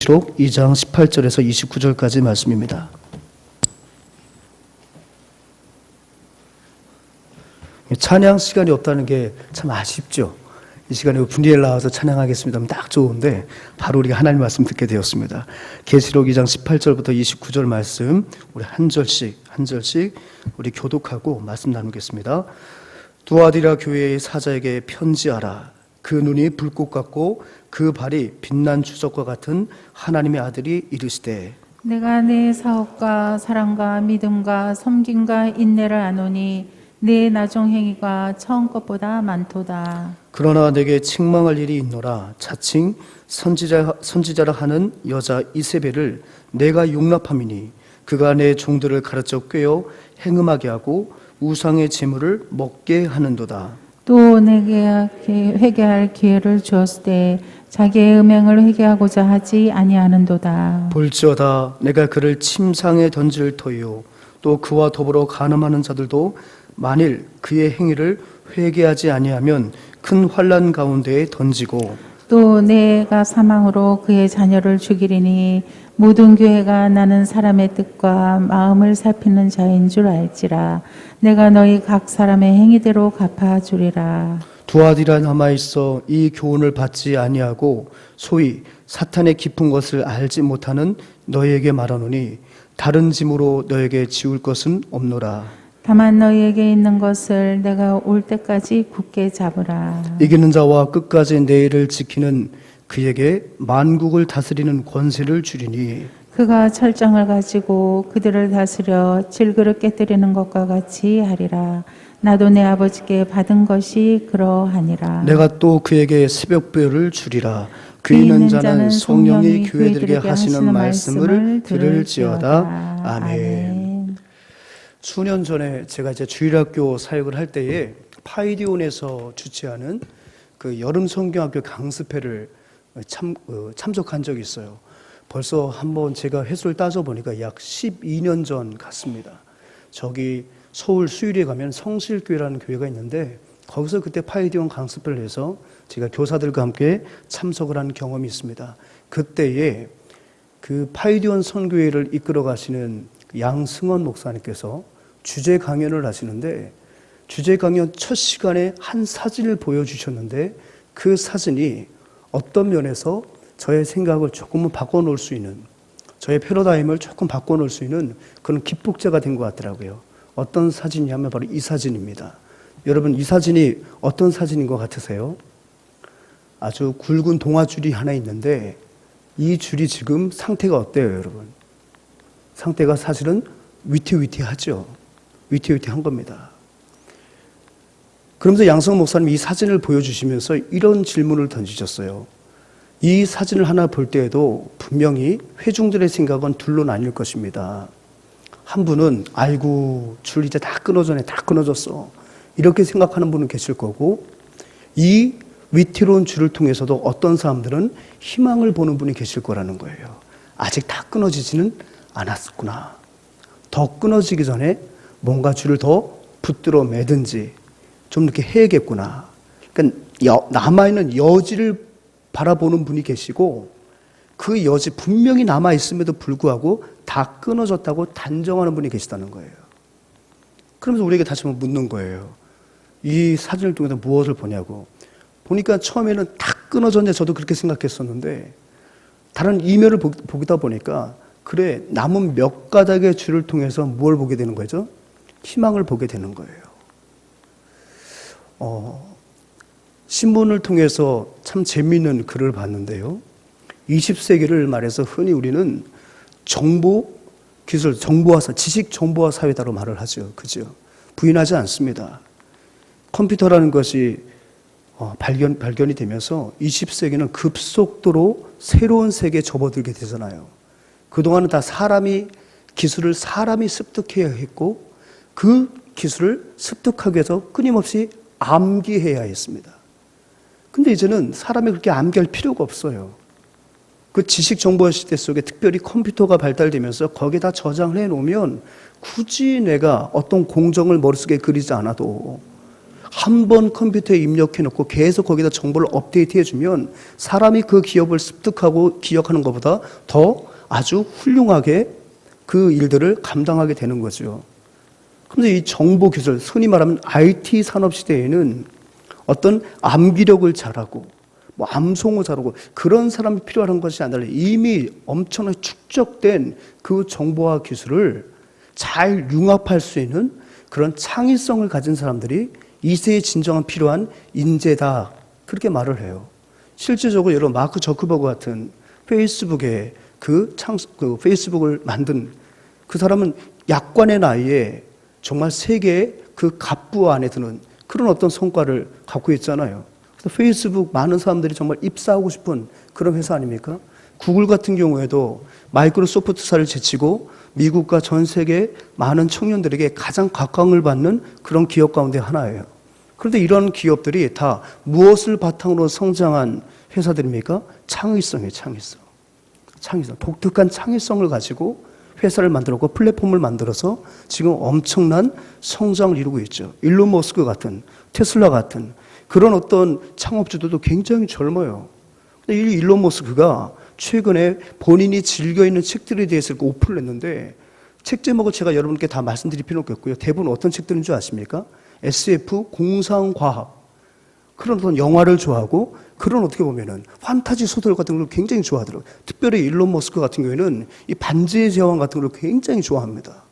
계시록 2장 18절에서 29절까지 말씀입니다. 찬양 시간이 없다는 게 참 아쉽죠. 이 시간에 분리엘 나와서 찬양하겠습니다 하면 딱 좋은데 바로 우리가 하나님 말씀 듣게 되었습니다. 계시록 2장 18절부터 29절 말씀 우리 한 절씩 우리 교독하고 말씀 나누겠습니다. 두아디라 교회의 사자에게 편지하라. 그 눈이 불꽃 같고 그 발이 빛난 주석과 같은 하나님의 아들이 이르시되 내가 내 사업과 사랑과 믿음과 섬김과 인내를 아노니 내 나중 행위가 처음 것보다 많도다. 그러나 내게 책망할 일이 있노라. 자칭 선지자라 하는 여자 이세벨을 내가 용납함이니 그가 내 종들을 가르쳐 꿰어 행음하게 하고 우상의 제물을 먹게 하는도다. 또 내게 회개할 기회를 주었을 때 자기의 음행을 회개하고자 하지 아니하는도다. 볼지어다 내가 그를 침상에 던질 터이요 또 그와 더불어 간음하는 자들도 만일 그의 행위를 회개하지 아니하면 큰 환난 가운데에 던지고 또 내가 사망으로 그의 자녀를 죽이리니 모든 교회가 나는 사람의 뜻과 마음을 살피는 자인 줄 알지라. 내가 너희 각 사람의 행위대로 갚아주리라. 두아디라 남아있어 이 교훈을 받지 아니하고 소위 사탄의 깊은 것을 알지 못하는 너희에게 말하노니 다른 짐으로 너에게 지울 것은 없노라. 다만 너희에게 있는 것을 내가 올 때까지 굳게 잡으라. 이기는 자와 끝까지 내 일을 지키는 그에게 만국을 다스리는 권세를 주리니 그가 철장을 가지고 그들을 다스려 질그릇 깨뜨리는 것과 같이 하리라. 나도 내 아버지께 받은 것이 그러하니라. 내가 또 그에게 새벽별을 주리라. 그 있는 자는 성령이 교회들에게 하시는 말씀을 들을지어다. 아멘. 수년 전에 제가 이제 주일학교 사역을 할 때에 파이디온에서 주최하는 그 여름 성경학교 강습회를 참석한 적이 있어요. 벌써 한번 제가 횟수를 따져보니까 약 12년 전 같습니다. 저기 서울 수유리에 가면 성실교회라는 교회가 있는데 거기서 그때 파이디온 강습회를 해서 제가 교사들과 함께 참석을 한 경험이 있습니다. 그때에 그 파이디온 선교회를 이끌어 가시는 양승원 목사님께서 주제 강연을 하시는데 주제 강연 첫 시간에 한 사진을 보여주셨는데 그 사진이 어떤 면에서 저의 생각을 조금은 바꿔놓을 수 있는, 저의 패러다임을 조금 바꿔놓을 수 있는 그런 기폭제가 된 것 같더라고요. 어떤 사진이냐면 바로 이 사진입니다. 여러분 이 사진이 어떤 사진인 것 같으세요? 아주 굵은 동아줄이 하나 있는데 이 줄이 지금 상태가 어때요, 여러분? 상태가 사실은 위태위태하죠. 위태위태한 겁니다. 그러면서 양성 목사님이 이 사진을 보여주시면서 이런 질문을 던지셨어요. 이 사진을 하나 볼 때에도 분명히 회중들의 생각은 둘로 나뉠 것입니다. 한 분은 아이고 줄 이제 다 끊어졌네, 다 끊어졌어 이렇게 생각하는 분은 계실 거고 이 위태로운 줄을 통해서도 어떤 사람들은 희망을 보는 분이 계실 거라는 거예요. 아직 다 끊어지지는 않았구나. 더 끊어지기 전에 뭔가 줄을 더 붙들어 매든지 좀 이렇게 해야겠구나. 그러니까 남아있는 여지를 바라보는 분이 계시고 그 여지 분명히 남아있음에도 불구하고 다 끊어졌다고 단정하는 분이 계시다는 거예요. 그러면서 우리에게 다시 한번 묻는 거예요. 이 사진을 통해서 무엇을 보냐고. 보니까 처음에는 다 끊어졌네 저도 그렇게 생각했었는데 다른 이면을 보다 보니까 그래 남은 몇 가닥의 줄을 통해서 무엇을 보게 되는 거죠? 희망을 보게 되는 거예요. 신문을 통해서 참 재미있는 글을 봤는데요. 20세기를 말해서 흔히 우리는 정보 기술, 지식 정보화 사회다로 말을 하죠. 그죠? 부인하지 않습니다. 컴퓨터라는 것이 발견이 되면서 20세기는 급속도로 새로운 세계에 접어들게 되잖아요. 그동안은 다 기술을 사람이 습득해야 했고 그 기술을 습득하기 위해서 끊임없이 암기해야 했습니다. 근데 이제는 사람이 그렇게 암기할 필요가 없어요. 그 지식 정보화 시대 속에 특별히 컴퓨터가 발달되면서 거기다 저장을 해놓으면 굳이 내가 어떤 공정을 머릿속에 그리지 않아도 한 번 컴퓨터에 입력해놓고 계속 거기다 정보를 업데이트해주면 사람이 그 기업을 습득하고 기억하는 것보다 더 아주 훌륭하게 그 일들을 감당하게 되는 거죠. 그런데 이 정보기술, 흔히 말하면 IT 산업 시대에는 어떤 암기력을 잘하고 뭐 암송을 잘하고 그런 사람이 필요한 것이 아니라 이미 엄청나게 축적된 그 정보와 기술을 잘 융합할 수 있는 그런 창의성을 가진 사람들이 이 세대에 진정한 필요한 인재다. 그렇게 말을 해요. 실제적으로 여러분 마크 저커버그 같은 페이스북의 그 페이스북을 만든 그 사람은 약관의 나이에 정말 세계의 그 갑부 안에 드는 그런 어떤 성과를 갖고 있잖아요. 그래서 페이스북 많은 사람들이 정말 입사하고 싶은 그런 회사 아닙니까? 구글 같은 경우에도 마이크로소프트사를 제치고 미국과 전 세계 많은 청년들에게 가장 각광을 받는 그런 기업 가운데 하나예요. 그런데 이런 기업들이 다 무엇을 바탕으로 성장한 회사들입니까? 창의성이에요, 창의성. 창의성. 독특한 창의성을 가지고 회사를 만들었고 플랫폼을 만들어서 지금 엄청난 성장을 이루고 있죠. 일론 머스크 같은, 테슬라 같은 그런 어떤 창업주들도 굉장히 젊어요. 근데 이 일론 머스크가 최근에 본인이 즐겨 있는 책들에 대해서 오픈을 했는데 책 제목을 제가 여러분께 다 말씀드릴 필요는 없고요. 대부분 어떤 책들인 줄 아십니까? SF, 공상과학 그런 어떤 영화를 좋아하고 그런 어떻게 보면은 판타지 소설 같은 걸 굉장히 좋아하더라고요. 특별히 일론 머스크 같은 경우에는 이 반지의 제왕 같은 걸 굉장히 좋아합니다.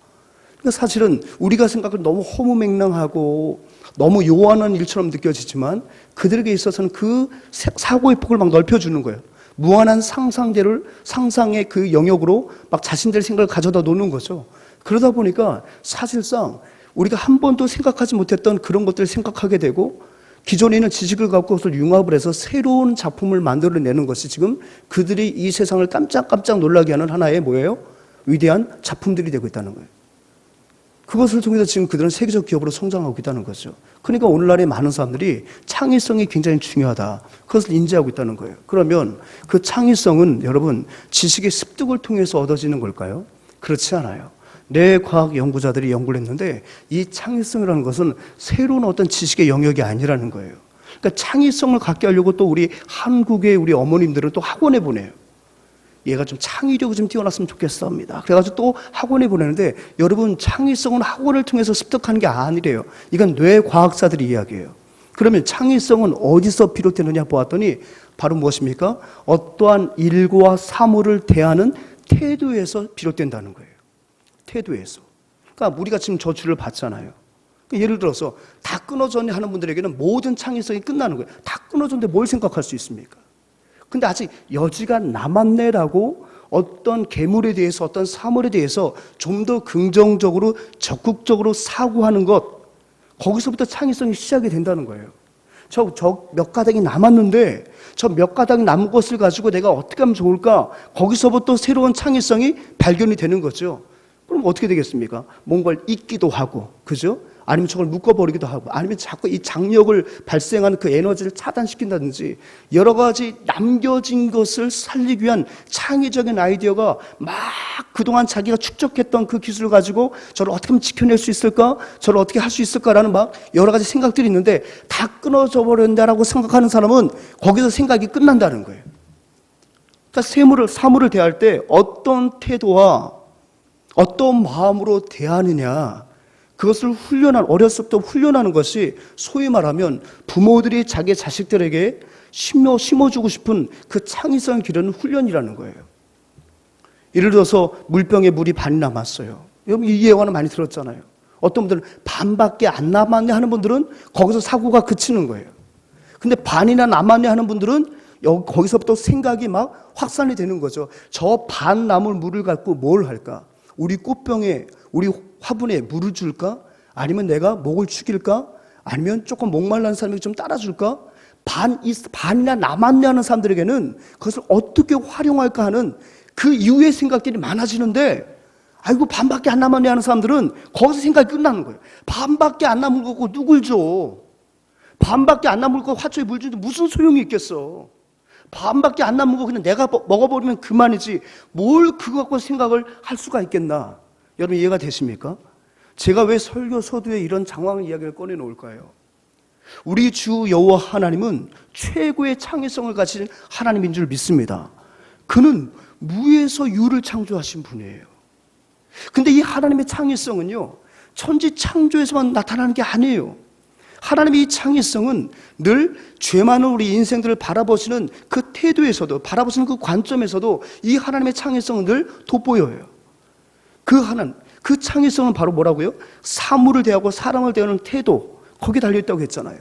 그러니까 사실은 우리가 생각하는 너무 허무맹랑하고 너무 요원한 일처럼 느껴지지만 그들에게 있어서는 그 사고의 폭을 막 넓혀주는 거예요. 무한한 상상의 그 영역으로 막 자신들 생각을 가져다 놓는 거죠. 그러다 보니까 사실상 우리가 한 번도 생각하지 못했던 그런 것들을 생각하게 되고 기존에 있는 지식을 갖고 그것을 융합을 해서 새로운 작품을 만들어내는 것이 지금 그들이 이 세상을 깜짝깜짝 놀라게 하는 하나의 뭐예요? 위대한 작품들이 되고 있다는 거예요. 그것을 통해서 지금 그들은 세계적 기업으로 성장하고 있다는 거죠. 그러니까 오늘날의 많은 사람들이 창의성이 굉장히 중요하다. 그것을 인지하고 있다는 거예요. 그러면 그 창의성은 여러분 지식의 습득을 통해서 얻어지는 걸까요? 그렇지 않아요. 뇌과학 연구자들이 연구를 했는데 이 창의성이라는 것은 새로운 어떤 지식의 영역이 아니라는 거예요. 그러니까 창의성을 갖게 하려고 또 우리 한국의 우리 어머님들은 또 학원에 보내요. 얘가 좀 창의력이 좀 뛰어났으면 좋겠습니다. 그래가지고 또 학원에 보내는데 여러분 창의성은 학원을 통해서 습득하는 게 아니래요. 이건 뇌과학자들이 이야기해요. 그러면 창의성은 어디서 비롯되느냐 보았더니 바로 무엇입니까? 어떠한 일과 사물을 대하는 태도에서 비롯된다는 거예요. 태도에서. 그러니까 우리가 지금 저주를 받잖아요. 예를 들어서 다 끊어졌네 하는 분들에게는 모든 창의성이 끝나는 거예요. 다 끊어졌는데 뭘 생각할 수 있습니까? 근데 아직 여지가 남았네라고 어떤 괴물에 대해서 어떤 사물에 대해서 좀 더 긍정적으로 적극적으로 사고하는 것 거기서부터 창의성이 시작이 된다는 거예요. 저 몇 가닥이 남았는데 저 몇 가닥 남은 것을 가지고 내가 어떻게 하면 좋을까? 거기서부터 새로운 창의성이 발견이 되는 거죠. 그럼 어떻게 되겠습니까? 뭔가를 잊기도 하고, 그죠? 아니면 저걸 묶어버리기도 하고, 아니면 자꾸 이 장력을 발생하는 그 에너지를 차단시킨다든지 여러 가지 남겨진 것을 살리기 위한 창의적인 아이디어가 막 그동안 자기가 축적했던 그 기술을 가지고 저를 어떻게 하면 지켜낼 수 있을까? 저를 어떻게 할 수 있을까라는 막 여러 가지 생각들이 있는데 다 끊어져 버린다라고 생각하는 사람은 거기서 생각이 끝난다는 거예요. 그러니까 사물을 대할 때 어떤 태도와 어떤 마음으로 대하느냐 그것을 어렸을 때 훈련하는 것이 소위 말하면 부모들이 자기 자식들에게 심어주고 싶은 그 창의성을 기르는 훈련이라는 거예요. 예를 들어서 물병에 물이 반이 남았어요. 여러분 이 예화는 많이 들었잖아요. 어떤 분들은 반밖에 안 남았네 하는 분들은 거기서 사고가 그치는 거예요. 근데 반이나 남았네 하는 분들은 거기서부터 생각이 막 확산이 되는 거죠. 저 반 남은 물을 갖고 뭘 할까? 우리 꽃병에 우리 화분에 물을 줄까? 아니면 내가 목을 축일까? 아니면 조금 목말라는 사람에게 좀 따라줄까? 반이나 남았네 하는 사람들에게는 그것을 어떻게 활용할까 하는 그 이후의 생각들이 많아지는데 아이고 반밖에 안 남았네 하는 사람들은 거기서 생각이 끝나는 거예요. 반밖에 안 남은 거고 누굴 줘? 반밖에 안 남은 거 화초에 물 주는데 무슨 소용이 있겠어? 반밖에 안 남은 거 그냥 내가 먹어버리면 그만이지 뭘 그거 갖고 생각을 할 수가 있겠나? 여러분 이해가 되십니까? 제가 왜 설교 서두에 이런 장황 이야기를 꺼내놓을까요? 우리 주 여호와 하나님은 최고의 창의성을 가진 하나님인 줄 믿습니다. 그는 무에서 유를 창조하신 분이에요. 근데 이 하나님의 창의성은요, 천지 창조에서만 나타나는 게 아니에요. 하나님의 이 창의성은 늘 죄 많은 우리 인생들을 바라보시는 그 태도에서도, 바라보시는 그 관점에서도 이 하나님의 창의성은 늘 돋보여요. 그 창의성은 바로 뭐라고요? 사물을 대하고 사람을 대하는 태도, 거기에 달려있다고 했잖아요.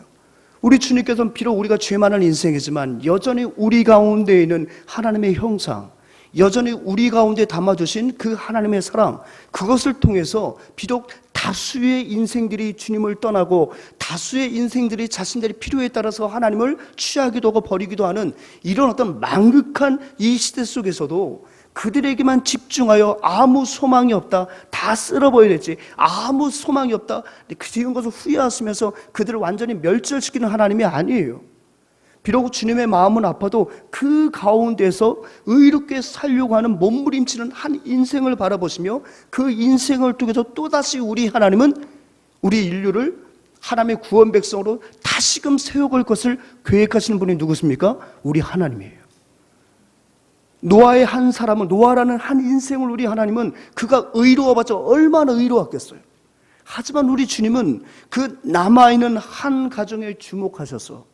우리 주님께서는 비록 우리가 죄 많은 인생이지만 여전히 우리 가운데 있는 하나님의 형상, 여전히 우리 가운데 담아주신 그 하나님의 사랑, 그것을 통해서 비록 다수의 인생들이 주님을 떠나고 다수의 인생들이 자신들의 필요에 따라서 하나님을 취하기도 하고 버리기도 하는 이런 어떤 망극한 이 시대 속에서도 그들에게만 집중하여 아무 소망이 없다, 다 쓸어버려야 되지, 아무 소망이 없다, 지은 것을 후회하시면서 그들을 완전히 멸절시키는 하나님이 아니에요. 비록 주님의 마음은 아파도 그 가운데서 의롭게 살려고 하는 몸부림치는 한 인생을 바라보시며 그 인생을 통해서 또다시 우리 하나님은 우리 인류를 하나님의 구원 백성으로 다시금 세워갈 것을 계획하시는 분이 누구십니까? 우리 하나님이에요. 노아의 한 사람은, 노아라는 한 인생을 우리 하나님은 그가 의로워봤자 얼마나 의로웠겠어요. 하지만 우리 주님은 그 남아있는 한 가정에 주목하셔서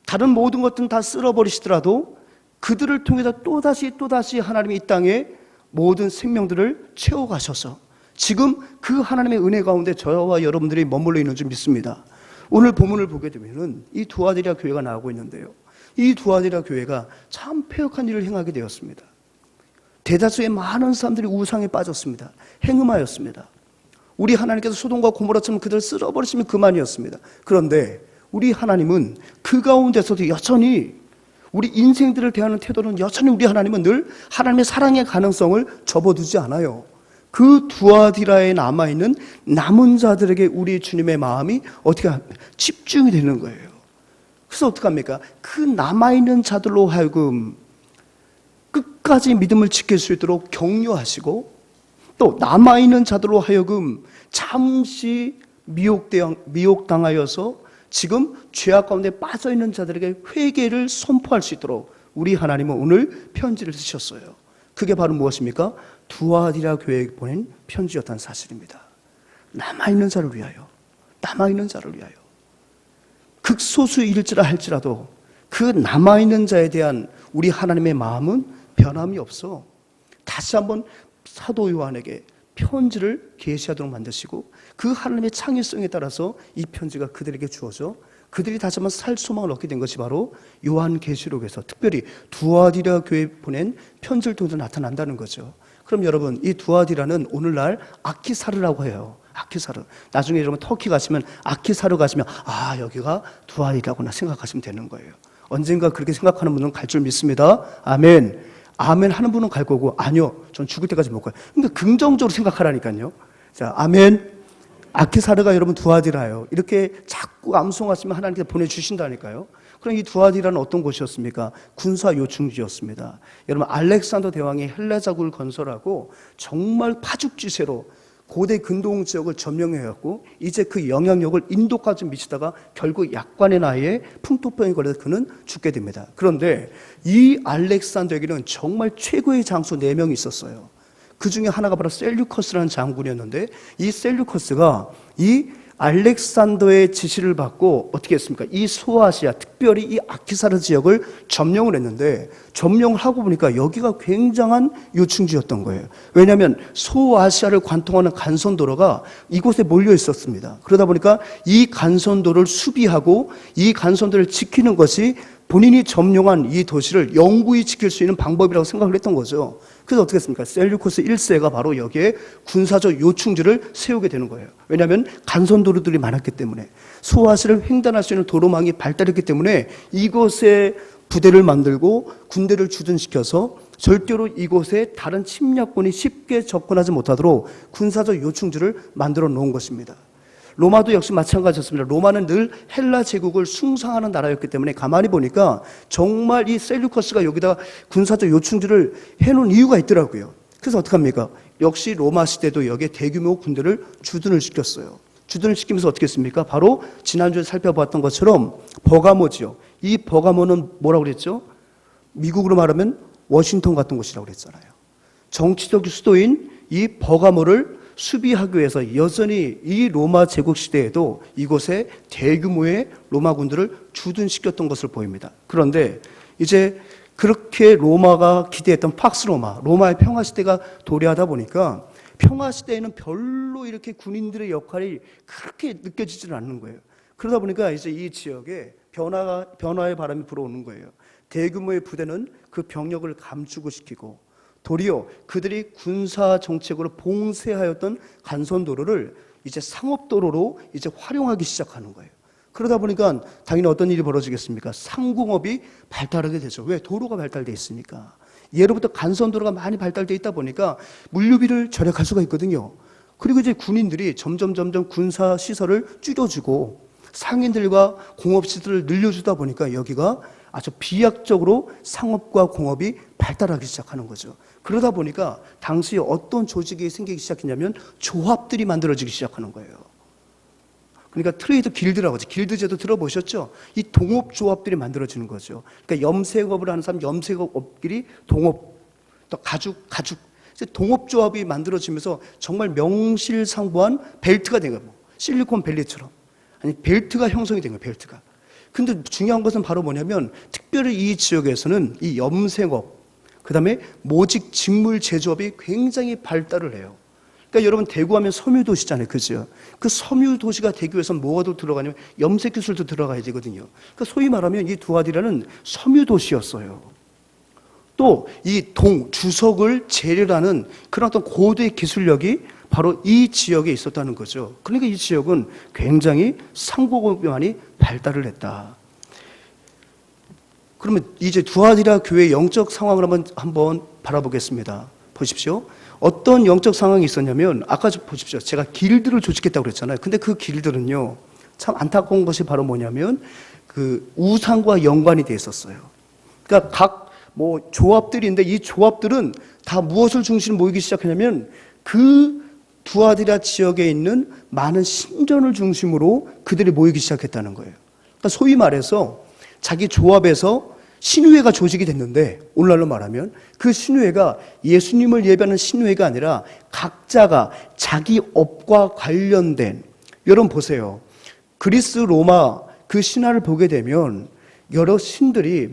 다른 모든 것들은 다 쓸어버리시더라도 그들을 통해서 또다시 하나님이 이 땅에 모든 생명들을 채워가셔서 지금 그 하나님의 은혜 가운데 저와 여러분들이 머물러 있는 줄 믿습니다. 오늘 본문을 보게 되면 이 두아디라 교회가 나오고 있는데요, 이 두아디라 교회가 참 패역한 일을 행하게 되었습니다. 대다수의 많은 사람들이 우상에 빠졌습니다. 행음하였습니다. 우리 하나님께서 소돔과 고모라처럼 그들을 쓸어버리시면 그만이었습니다. 그런데 우리 하나님은 그 가운데서도 여전히 우리 인생들을 대하는 태도는 여전히 우리 하나님은 늘 하나님의 사랑의 가능성을 접어두지 않아요. 그 두아디라에 남아있는 남은 자들에게 우리 주님의 마음이 어떻게 집중이 되는 거예요. 그래서 어떡합니까? 그 남아있는 자들로 하여금 끝까지 믿음을 지킬 수 있도록 격려하시고, 또 남아있는 자들로 하여금 잠시 미혹당하여서 지금 죄악 가운데 빠져있는 자들에게 회개를 선포할 수 있도록 우리 하나님은 오늘 편지를 쓰셨어요. 그게 바로 무엇입니까? 두아디라 교회에 보낸 편지였다는 사실입니다. 남아있는 자를 위하여, 남아있는 자를 위하여. 극소수일지라 할지라도 그 남아있는 자에 대한 우리 하나님의 마음은 변함이 없어 다시 한번 사도 요한에게 편지를 계시하도록 만드시고, 그 하나님의 창의성에 따라서 이 편지가 그들에게 주어져 그들이 다시 한번 살 소망을 얻게 된 것이 바로 요한계시록에서 특별히 두아디라 교회에 보낸 편지를 통해서 나타난다는 거죠. 그럼 여러분, 이 두아디라는 오늘날 아키사르라고 해요. 아키사르. 나중에 여러분 터키 가시면 아키사르 가시면 아, 여기가 두아디라구나 생각하시면 되는 거예요. 언젠가 그렇게 생각하는 분은 갈 줄 믿습니다. 아멘. 아멘 하는 분은 갈 거고, 아니요, 전 죽을 때까지 못 가요. 그러니까 긍정적으로 생각하라니까요. 자, 아멘. 아키사르가 여러분 두아디라예요. 이렇게 자꾸 암송하시면 하나님께서 보내주신다니까요. 그럼 이 두아디라는 어떤 곳이었습니까? 군사 요충지였습니다. 여러분, 알렉산더 대왕이 헬라 자국을 건설하고 정말 파죽지세로 고대 근동 지역을 점령해갖고 이제 그 영향력을 인도까지 미치다가 결국 약관의 나이에 풍토병에 걸려서 그는 죽게 됩니다. 그런데 이 알렉산더에게는 정말 최고의 장수 4명이 있었어요. 그 중에 하나가 바로 셀류커스라는 장군이었는데, 이 셀류커스가 이 알렉산더의 지시를 받고 어떻게 했습니까? 이 소아시아, 특별히 이 아키사르 지역을 점령을 했는데, 점령을 하고 보니까 여기가 굉장한 요충지였던 거예요. 왜냐하면 소아시아를 관통하는 간선도로가 이곳에 몰려 있었습니다. 그러다 보니까 이 간선도를 수비하고 이 간선도를 지키는 것이 본인이 점령한 이 도시를 영구히 지킬 수 있는 방법이라고 생각을 했던 거죠. 그래서 어떻게 했습니까? 셀류코스 1세가 바로 여기에 군사적 요충지를 세우게 되는 거예요. 왜냐하면 간선도로들이 많았기 때문에, 소아시아를 횡단할 수 있는 도로망이 발달했기 때문에 이곳에 부대를 만들고 군대를 주둔시켜서 절대로 이곳에 다른 침략군이 쉽게 접근하지 못하도록 군사적 요충지를 만들어 놓은 것입니다. 로마도 역시 마찬가지였습니다. 로마는 늘 헬라 제국을 숭상하는 나라였기 때문에 가만히 보니까 정말 이 셀류커스가 여기다 군사적 요충지를 해놓은 이유가 있더라고요. 그래서 어떡합니까? 역시 로마 시대도 여기에 대규모 군대를 주둔을 시켰어요. 주둔을 시키면서 어떻게 했습니까? 바로 지난주에 살펴봤던 것처럼 버가모지요. 이 버가모는 뭐라고 그랬죠? 미국으로 말하면 워싱턴 같은 곳이라고 그랬잖아요. 정치적 수도인 이 버가모를 수비하기 위해서 여전히 이 로마 제국 시대에도 이곳에 대규모의 로마군들을 주둔시켰던 것을 보입니다. 그런데 이제 그렇게 로마가 기대했던 팍스 로마의 평화 시대가 도래하다 보니까 평화 시대에는 별로 이렇게 군인들의 역할이 그렇게 느껴지지는 않는 거예요. 그러다 보니까 이제 이 지역에 변화의 바람이 불어오는 거예요. 대규모의 부대는 그 병력을 감축을 시키고 도리어 그들이 군사 정책으로 봉쇄하였던 간선도로를 이제 상업도로로 이제 활용하기 시작하는 거예요. 그러다 보니까 당연히 어떤 일이 벌어지겠습니까? 상공업이 발달하게 되죠. 왜? 도로가 발달되어 있으니까. 예로부터 간선도로가 많이 발달되어 있다 보니까 물류비를 절약할 수가 있거든요. 그리고 이제 군인들이 점점 군사 시설을 줄여주고 상인들과 공업시설을 늘려주다 보니까 여기가 아주 비약적으로 상업과 공업이 발달하기 시작하는 거죠. 그러다 보니까 당시에 어떤 조직이 생기기 시작했냐면 조합들이 만들어지기 시작하는 거예요. 그러니까 트레이드 길드라고 하죠. 길드제도 들어보셨죠? 이 동업조합들이 만들어지는 거죠. 그러니까 염색업을 하는 사람, 염색업끼리 동업, 또 가죽. 동업조합이 만들어지면서 정말 명실상부한 벨트가 된 거예요. 실리콘밸리처럼. 아니, 벨트가 형성이 된 거예요, 벨트가. 근데 중요한 것은 바로 뭐냐면 특별히 이 지역에서는 이 염색업, 그 다음에 모직 직물 제조업이 굉장히 발달을 해요. 그러니까 여러분 대구하면 섬유도시잖아요, 그죠? 그 섬유도시가 되기 위해서는 뭐가 더 들어가냐면 염색기술도 들어가야 되거든요. 그러니까 소위 말하면 이 두아디라는 섬유도시였어요. 또 이 주석을 재료라는 그런 어떤 고도의 기술력이 바로 이 지역에 있었다는 거죠. 그러니까 이 지역은 굉장히 상고업이 많이 발달을 했다. 그러면 이제 두아디라 교회의 영적 상황을 한번 바라보겠습니다. 보십시오. 어떤 영적 상황이 있었냐면 아까 보십시오. 제가 길드를 조직했다고 그랬잖아요. 근데 그 길드는요, 참 안타까운 것이 바로 뭐냐면 그 우상과 연관이 돼 있었어요. 그러니까 각 조합들인데 이 조합들은 다 무엇을 중심으로 모이기 시작하냐면 그 두아디라 지역에 있는 많은 신전을 중심으로 그들이 모이기 시작했다는 거예요. 그러니까 소위 말해서 자기 조합에서 신의회가 조직이 됐는데 오늘날로 말하면 그 신의회가 예수님을 예배하는 신의회가 아니라 각자가 자기 업과 관련된, 여러분 보세요. 그리스 로마 그 신화를 보게 되면 여러 신들이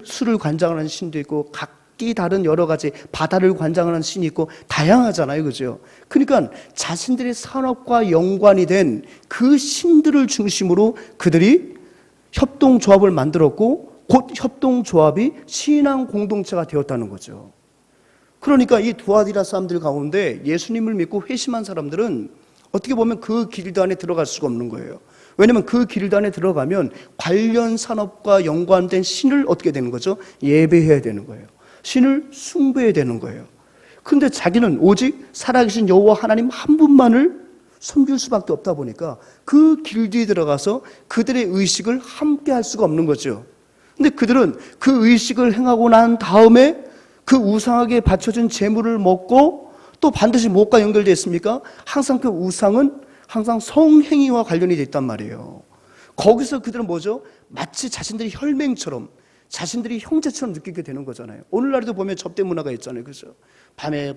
술을 관장하는 신도 있고 각기 다른 여러 가지 바다를 관장하는 신이 있고 다양하잖아요, 그죠? 그러니까 자신들의 산업과 연관이 된 그 신들을 중심으로 그들이 협동조합을 만들었고 곧 협동조합이 신앙 공동체가 되었다는 거죠. 그러니까 이 두아디라 사람들 가운데 예수님을 믿고 회심한 사람들은 어떻게 보면 그 길드 안에 들어갈 수가 없는 거예요. 왜냐하면 그 길드 안에 들어가면 관련 산업과 연관된 신을 어떻게 되는 거죠? 예배해야 되는 거예요. 신을 숭배해야 되는 거예요. 근데 자기는 오직 살아계신 여호와 하나님 한 분만을 섬길 수밖에 없다 보니까 그 길드에 들어가서 그들의 의식을 함께 할 수가 없는 거죠. 근데 그들은 그 의식을 행하고 난 다음에 그 우상에게 바쳐진 제물을 먹고 또 반드시 무엇과 연결되어 있습니까? 항상 그 우상은 항상 성행위와 관련이 되어 있단 말이에요. 거기서 그들은 뭐죠? 마치 자신들이 혈맹처럼, 자신들이 형제처럼 느끼게 되는 거잖아요. 오늘날에도 보면 접대 문화가 있잖아요, 그죠? 밤에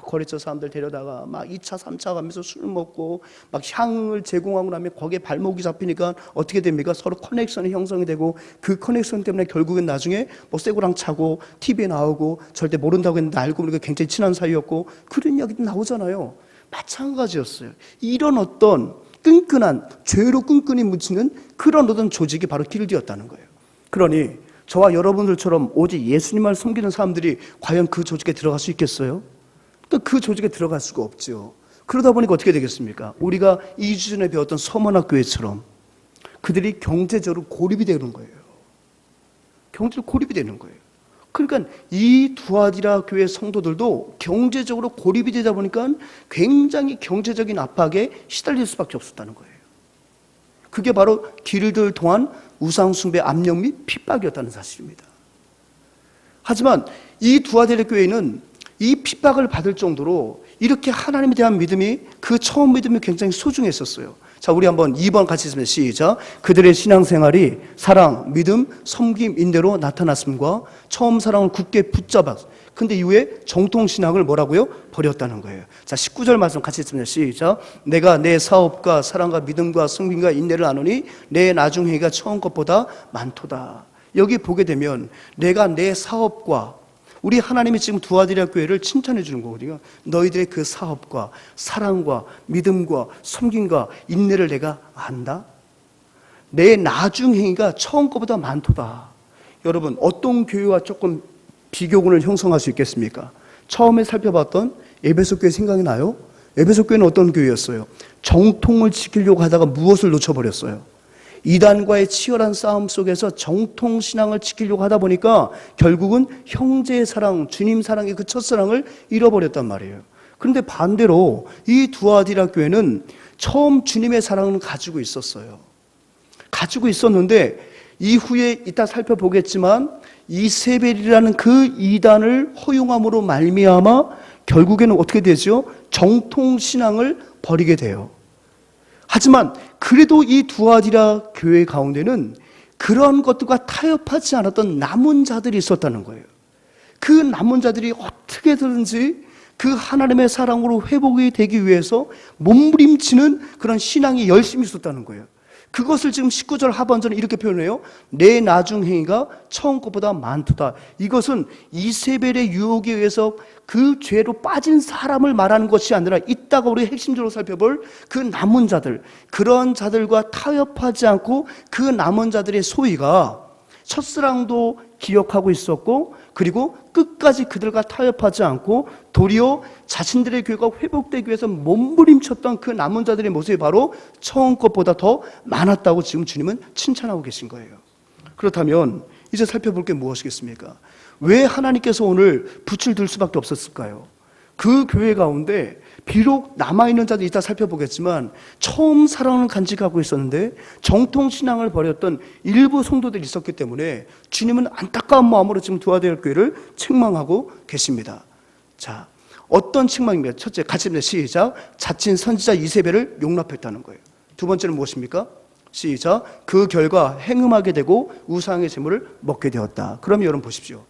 거래처 사람들 데려다가 막 2차, 3차 가면서 술 먹고 막 향을 제공하고 나면 거기에 발목이 잡히니까 어떻게 됩니까? 서로 커넥션이 형성이 되고 그 커넥션 때문에 결국엔 나중에 쇠고랑 차고 TV에 나오고 절대 모른다고 했는데 알고 보니까 굉장히 친한 사이였고 그런 이야기도 나오잖아요. 마찬가지였어요. 이런 어떤 끈끈한, 죄로 끈끈이 묻히는 그런 어떤 조직이 바로 길드였다는 거예요. 그러니 저와 여러분들처럼 오직 예수님을 섬기는 사람들이 과연 그 조직에 들어갈 수 있겠어요? 그 조직에 들어갈 수가 없죠. 그러다 보니까 어떻게 되겠습니까? 우리가 2주 전에 배웠던 서머나교회처럼 그들이 경제적으로 고립이 되는 거예요. 경제적으로 고립이 되는 거예요. 그러니까 이 두아디라 교회 성도들도 경제적으로 고립이 되다 보니까 굉장히 경제적인 압박에 시달릴 수밖에 없었다는 거예요. 그게 바로 길들 통한 우상숭배 압력 및 핍박이었다는 사실입니다. 하지만 이 두아디라 교회는 이 핍박을 받을 정도로 이렇게 하나님에 대한 믿음이 그 처음 믿음이 굉장히 소중했었어요. 자, 우리 한번 2번 같이 읽습니다. 시작. 그들의 신앙생활이 사랑, 믿음, 섬김, 인내로 나타났음과 처음 사랑을 굳게 붙잡았. 근데 이후에 정통신앙을 뭐라고요? 버렸다는 거예요. 자, 19절 말씀 같이 읽습니다. 시작. 내가 내 사업과 사랑과 믿음과 섬김과 인내를 아노니 내 나중 행위가 처음 것보다 많도다. 여기 보게 되면 내가 내 사업과 우리 하나님이 지금 두아디라 교회를 칭찬해 주는 거거든요. 너희들의 그 사업과 사랑과 믿음과 섬김과 인내를 내가 안다. 내 나중 행위가 처음 것보다 많도다. 여러분, 어떤 교회와 조금 비교군을 형성할 수 있겠습니까? 처음에 살펴봤던 에베소 교회 생각이 나요? 에베소 교회는 어떤 교회였어요? 정통을 지키려고 하다가 무엇을 놓쳐버렸어요? 이단과의 치열한 싸움 속에서 정통신앙을 지키려고 하다 보니까 결국은 형제의 사랑, 주님 사랑의 그 첫사랑을 잃어버렸단 말이에요. 그런데 반대로 이 두아디라 교회는 처음 주님의 사랑을 가지고 있었어요. 가지고 있었는데 이후에 이따 살펴보겠지만 이세벨이라는 그 이단을 허용함으로 말미암아 결국에는 어떻게 되죠? 정통신앙을 버리게 돼요. 하지만 그래도 이 두아디라 교회 가운데는 그런 것들과 타협하지 않았던 남은 자들이 있었다는 거예요. 그 남은 자들이 어떻게든지 그 하나님의 사랑으로 회복이 되기 위해서 몸부림치는 그런 신앙이 열심히 있었다는 거예요. 그것을 지금 19절 하반절에 이렇게 표현해요. 내 나중 행위가 처음 것보다 많도다. 이것은 이세벨의 유혹에 의해서 그 죄로 빠진 사람을 말하는 것이 아니라 이따가 우리 핵심적으로 살펴볼 그 남은 자들, 그런 자들과 타협하지 않고 그 남은 자들의 소위가 첫사랑도 기억하고 있었고, 그리고 끝까지 그들과 타협하지 않고 도리어 자신들의 교회가 회복되기 위해서 몸부림쳤던 그 남은 자들의 모습이 바로 처음 것보다 더 많았다고 지금 주님은 칭찬하고 계신 거예요. 그렇다면 이제 살펴볼 게 무엇이겠습니까? 왜 하나님께서 오늘 붓을 들 수밖에 없었을까요? 그 교회 가운데 비록 남아있는 자들 이따 살펴보겠지만 처음 사랑을 간직하고 있었는데 정통신앙을 버렸던 일부 성도들이 있었기 때문에 주님은 안타까운 마음으로 지금 두아디라 교회를 책망하고 계십니다. 자, 어떤 책망입니까? 첫째, 같이 읽습니다. 시작. 자칭 선지자 이세벨을 용납했다는 거예요. 두 번째는 무엇입니까? 시작. 그 결과 행음하게 되고 우상의 제물을 먹게 되었다. 그럼 여러분 보십시오.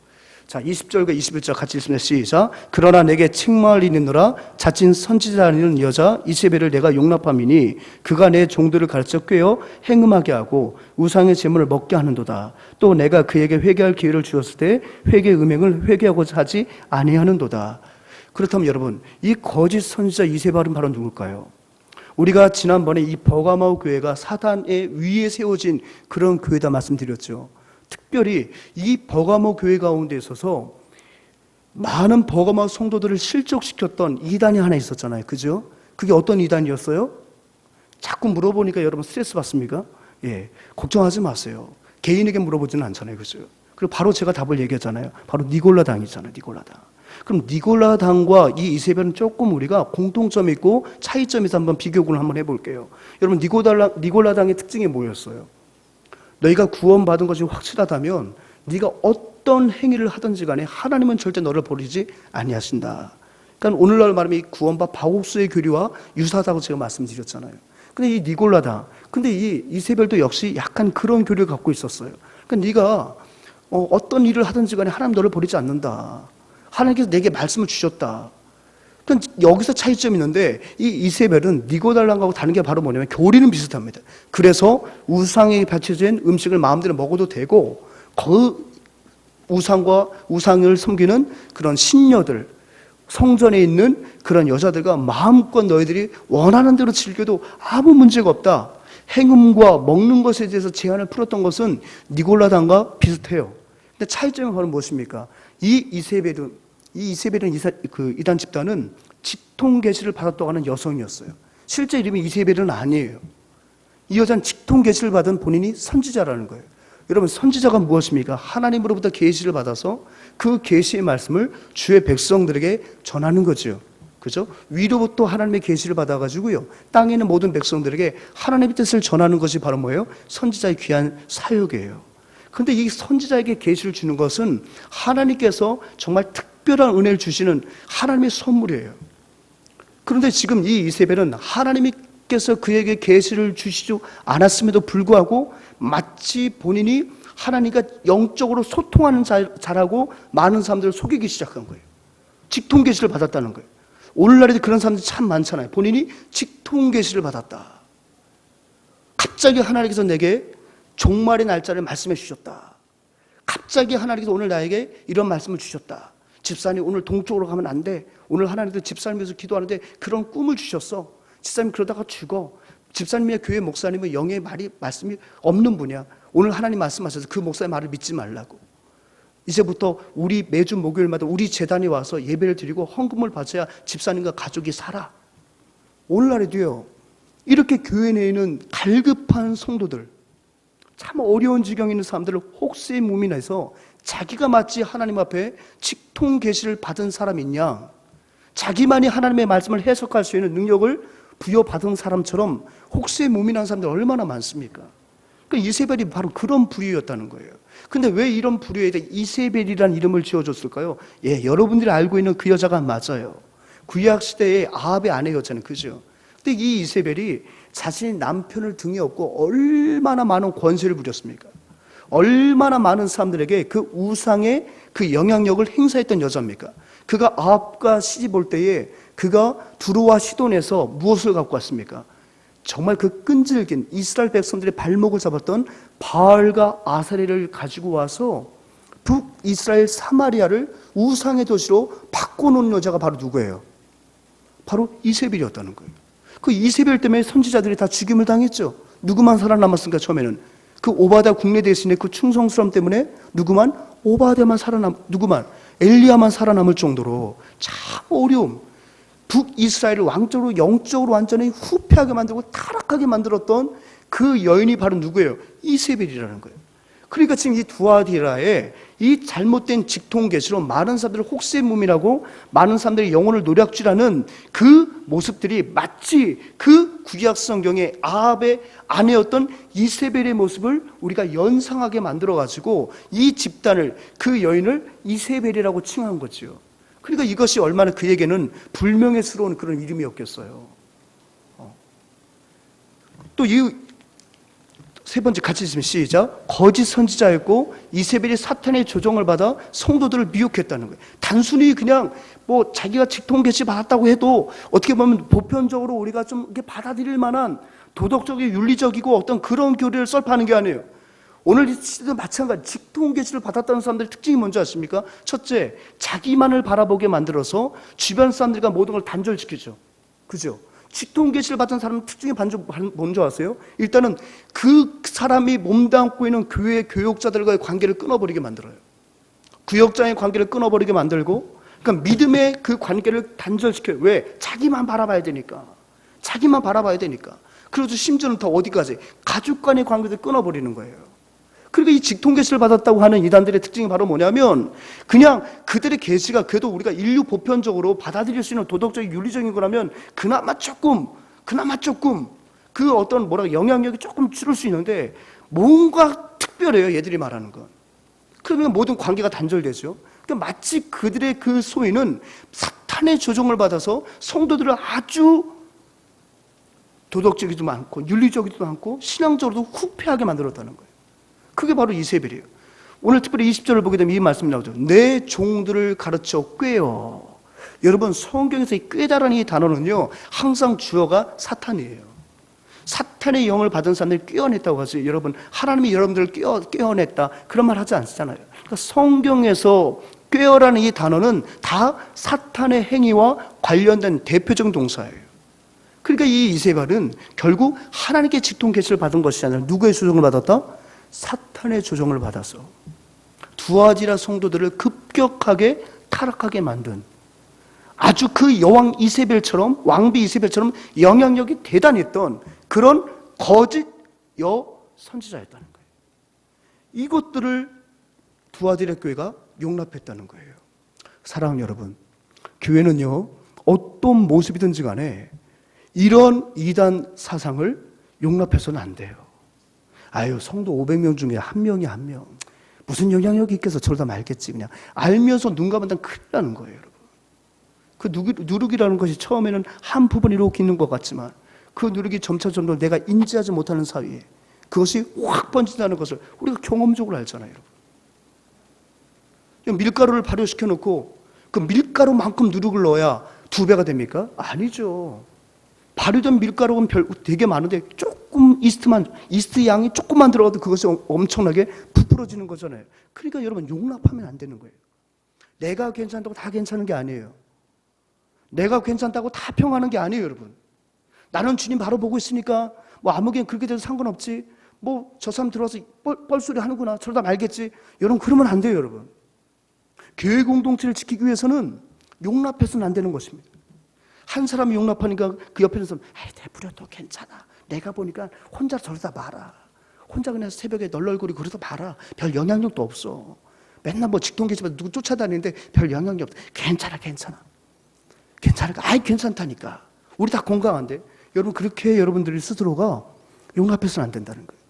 자, 20절과 21절 같이 읽습니다. 시작. 그러나 내게 책망을 입느라 자칭 선지자라는 여자 이세벨을 내가 용납함이니 그가 내 종들을 가르쳐 꿰어 행음하게 하고 우상의 제물을 먹게 하는도다. 또 내가 그에게 회개할 기회를 주었을 때 회개 음행을 회개하고자 하지 아니하는도다. 그렇다면 여러분, 이 거짓 선지자 이세벨은 바로 누굴까요? 우리가 지난번에 이 버가모 교회가 사단의 위에 세워진 그런 교회다 말씀드렸죠. 특별히 이 버가모 교회 가운데 있어서 많은 버가모 성도들을 실족시켰던 이단이 하나 있었잖아요. 그죠? 그게 어떤 이단이었어요? 자꾸 물어보니까 여러분 스트레스 받습니까? 예, 걱정하지 마세요. 개인에게 물어보지는 않잖아요. 그죠? 그리고 바로 제가 답을 얘기했잖아요. 바로 니골라당이잖아요. 니골라당. 그럼 니골라당과 이 이세벨은 조금 우리가 공통점이 있고 차이점이 있어서 한번 비교를 한번 해볼게요. 여러분, 니골라당의 특징이 뭐였어요? 너희가 구원받은 것이 확실하다면 네가 어떤 행위를 하든지 간에 하나님은 절대 너를 버리지 아니하신다. 그러니까 오늘날 말하면 이 구원받 바옥수의 교리와 유사하다고 제가 말씀드렸잖아요. 근데 이 니골라당, 근데 이 이세벨도 역시 약간 그런 교리를 갖고 있었어요. 그러니까 네가 어떤 일을 하든지 간에 하나님 너를 버리지 않는다. 하나님께서 내게 말씀을 주셨다. 그러니까 여기서 차이점이 있는데 이 이세벨은 니고달랑하고 다른 게 바로 뭐냐면 교리는 비슷합니다. 그래서 우상에 바쳐진 음식을 마음대로 먹어도 되고 그 우상과 우상을 섬기는 그런 신녀들, 성전에 있는 그런 여자들과 마음껏 너희들이 원하는 대로 즐겨도 아무 문제가 없다. 행음과 먹는 것에 대해서 제한을 풀었던 것은 니골라당과 비슷해요. 근데 차이점이 바로 무엇입니까? 이 이세벨은 그 이단 집단은 직통 계시를 받았다고 하는 여성이었어요. 실제 이름이 이세벨은 아니에요. 이 여자는 직통 계시를 받은 본인이 선지자라는 거예요. 여러분, 선지자가 무엇입니까? 하나님으로부터 계시를 받아서 그 계시의 말씀을 주의 백성들에게 전하는 거죠. 그죠? 위로부터 하나님의 계시를 받아가지고요, 땅에 있는 모든 백성들에게 하나님의 뜻을 전하는 것이 바로 뭐예요? 선지자의 귀한 사역이에요. 그런데 이 선지자에게 계시를 주는 것은 하나님께서 정말 특별한 은혜를 주시는 하나님의 선물이에요. 그런데 지금 이 이세벨은 하나님이 주께서 그에게 계시를 주시지 않았음에도 불구하고 마치 본인이 하나님과 영적으로 소통하는 자라고 많은 사람들을 속이기 시작한 거예요. 직통 계시를 받았다는 거예요. 오늘날에도 그런 사람들이 참 많잖아요. 본인이 직통 계시를 받았다. 갑자기 하나님께서 내게 종말의 날짜를 말씀해 주셨다. 갑자기 하나님께서 오늘 나에게 이런 말씀을 주셨다. 집사님 오늘 동쪽으로 가면 안 돼. 오늘 하나님께서 집사님 위해서 기도하는데 그런 꿈을 주셨어. 집사님 그러다가 죽어. 집사님의 교회 목사님은 영의 말씀이 없는 분이야. 오늘 하나님 말씀하셔서 그 목사의 말을 믿지 말라고. 이제부터 우리 매주 목요일마다 우리 재단에 와서 예배를 드리고 헌금을 바쳐야 집사님과 가족이 살아. 오늘날에도요, 이렇게 교회 내에 있는 갈급한 성도들, 참 어려운 지경에 있는 사람들을 혹세 무민해서 자기가 마치 하나님 앞에 직통 계시를 받은 사람이 있냐, 자기만이 하나님의 말씀을 해석할 수 있는 능력을 부여받은 사람처럼 혹세 무민한 사람들 얼마나 많습니까? 그러니까 이세벨이 바로 그런 부류였다는 거예요. 근데 왜 이런 부류에 대해 이세벨이라는 이름을 지어줬을까요? 예, 여러분들이 알고 있는 그 여자가 맞아요. 구약 시대의 아합의 아내였잖아요. 그죠? 근데 이 이세벨이 자신의 남편을 등에 업고 얼마나 많은 권세를 부렸습니까? 얼마나 많은 사람들에게 그 우상의 그 영향력을 행사했던 여자입니까? 그가 아합과 시집 올 때에 그가 두로와 시돈에서 무엇을 갖고 왔습니까? 정말 그 끈질긴 이스라엘 백성들의 발목을 잡았던 바알과 아사레를 가지고 와서 북이스라엘 사마리아를 우상의 도시로 바꿔놓은 여자가 바로 누구예요? 바로 이세벨이었다는 거예요. 그 이세벨 때문에 선지자들이 다 죽임을 당했죠. 누구만 살아남았습니까? 처음에는 그 오바댜 국내 대신에 그 충성스러움 때문에 누구만 엘리야만 살아남을 정도로 참 어려움, 북이스라엘을 왕적으로 영적으로 완전히 후패하게 만들고 타락하게 만들었던 그 여인이 바로 누구예요? 이세벨이라는 거예요. 그러니까 지금 이 두아디라의 이 잘못된 직통 계시로 많은 사람들을 혹세무민하고 많은 사람들의 영혼을 노략질하는 그 모습들이 마치 그 구약 성경의 아합의 아내였던 이세벨의 모습을 우리가 연상하게 만들어가지고 이 집단을, 그 여인을 이세벨이라고 칭한 거죠. 그러니까 이것이 얼마나 그에게는 불명예스러운 그런 이름이었겠어요. 또 이 세 번째 같이 있으면 시작. 거짓 선지자였고 이세벨이 사탄의 조종을 받아 성도들을 미혹했다는 거예요. 단순히 그냥 뭐 자기가 직통 계시 받았다고 해도 어떻게 보면 보편적으로 우리가 좀 이렇게 받아들일 만한 도덕적이고 윤리적이고 어떤 그런 교리를 썰파하는 게 아니에요. 오늘 시대도 마찬가지. 직통 계시를 받았다는 사람들의 특징이 뭔지 아십니까? 첫째, 자기만을 바라보게 만들어서 주변 사람들과 모든 걸 단절시키죠. 그죠? 직통 계시를 받은 사람의 특징이 뭔지 아세요? 일단은 그 사람이 몸담고 있는 교회 교역자들과의 관계를 끊어버리게 만들어요. 구역자의 관계를 끊어버리게 만들고, 그러니까 믿음의 그 관계를 단절시켜요. 왜? 자기만 바라봐야 되니까. 자기만 바라봐야 되니까. 그래서 심지어는 더 어디까지? 가족 간의 관계를 끊어버리는 거예요. 그러니까 이 직통 계시를 받았다고 하는 이단들의 특징이 바로 뭐냐면, 그냥 그들의 계시가 그래도 우리가 인류 보편적으로 받아들일 수 있는 도덕적인 윤리적인 거라면 그나마 조금 그 어떤 영향력이 조금 줄을 수 있는데, 뭔가 특별해요, 얘들이 말하는 건. 그러면 모든 관계가 단절되죠. 그러니까 마치 그들의 그 소위는 사탄의 조종을 받아서 성도들을 아주 도덕적이지도 않고 윤리적이지도 않고 신앙적으로도 후패하게 만들었다는 거예요. 그게 바로 이세벨이에요. 오늘 특별히 20절을 보게 되면 이 말씀이 나오죠. 내 종들을 가르쳐 꾀어. 여러분, 성경에서 이 꾀다라는 이 단어는요, 항상 주어가 사탄이에요. 사탄의 영을 받은 사람들을 꾀어냈다고 하죠. 여러분, 하나님이 여러분들을 꾀어냈다, 그런 말 하지 않잖아요. 그러니까 성경에서 꾀어라는 이 단어는 다 사탄의 행위와 관련된 대표적인 동사예요. 그러니까 이 이세벨은 결국 하나님께 직통 계시를 받은 것이 아니라 누구의 조종을 받았다? 사탄의 조종을 받아서 두아디라 성도들을 급격하게 타락하게 만든, 아주 그 여왕 이세벨처럼, 왕비 이세벨처럼 영향력이 대단했던 그런 거짓 선지자였다는 거예요. 이것들을 두아디라 교회가 용납했다는 거예요. 사랑하는 여러분, 교회는요, 어떤 모습이든지 간에 이런 이단 사상을 용납해서는 안 돼요. 아유, 성도 500명 중에 한 명이 한 명. 무슨 영향력이 있겠어. 저를 다 말겠지. 그냥 알면서 눈 감으면 큰일 나는 거예요, 여러분. 그 누룩이라는 것이 처음에는 한 부분 이렇게 있는 것 같지만 그 누룩이 점점 내가 인지하지 못하는 사이에 그것이 확 번진다는 것을 우리가 경험적으로 알잖아요. 여러분. 밀가루를 발효시켜 놓고 그 밀가루만큼 누룩을 넣어야 2배가 됩니까? 아니죠. 발효된 밀가루는 되게 많은데 조금 이스트 양이 조금만 들어가도 그것이 엄청나게 부풀어지는 거잖아요. 그러니까 여러분 용납하면 안 되는 거예요. 내가 괜찮다고 다 괜찮은 게 아니에요. 내가 괜찮다고 다 평하는 게 아니에요, 여러분. 나는 주님 바로 보고 있으니까 뭐 아무개는 그렇게 돼도 상관없지. 뭐 저 사람 들어와서 뻘소리 하는구나. 저러다 말겠지. 여러분 그러면 안 돼요, 여러분. 교회 공동체를 지키기 위해서는 용납해서는 안 되는 것입니다. 한 사람이 용납하니까 그 옆에 있는 사람, 내버려둬 괜찮아. 내가 보니까 혼자 저러다 말아. 혼자 그냥 새벽에 널널거리고 그러다 말아. 별 영향력도 없어. 맨날 뭐 직통계집에 누구 쫓아다니는데 별 영향력 없어. 괜찮아. 괜찮다니까. 우리 다 건강한데. 여러분 그렇게 여러분들이 스스로가 용납해서는 안 된다는 거예요.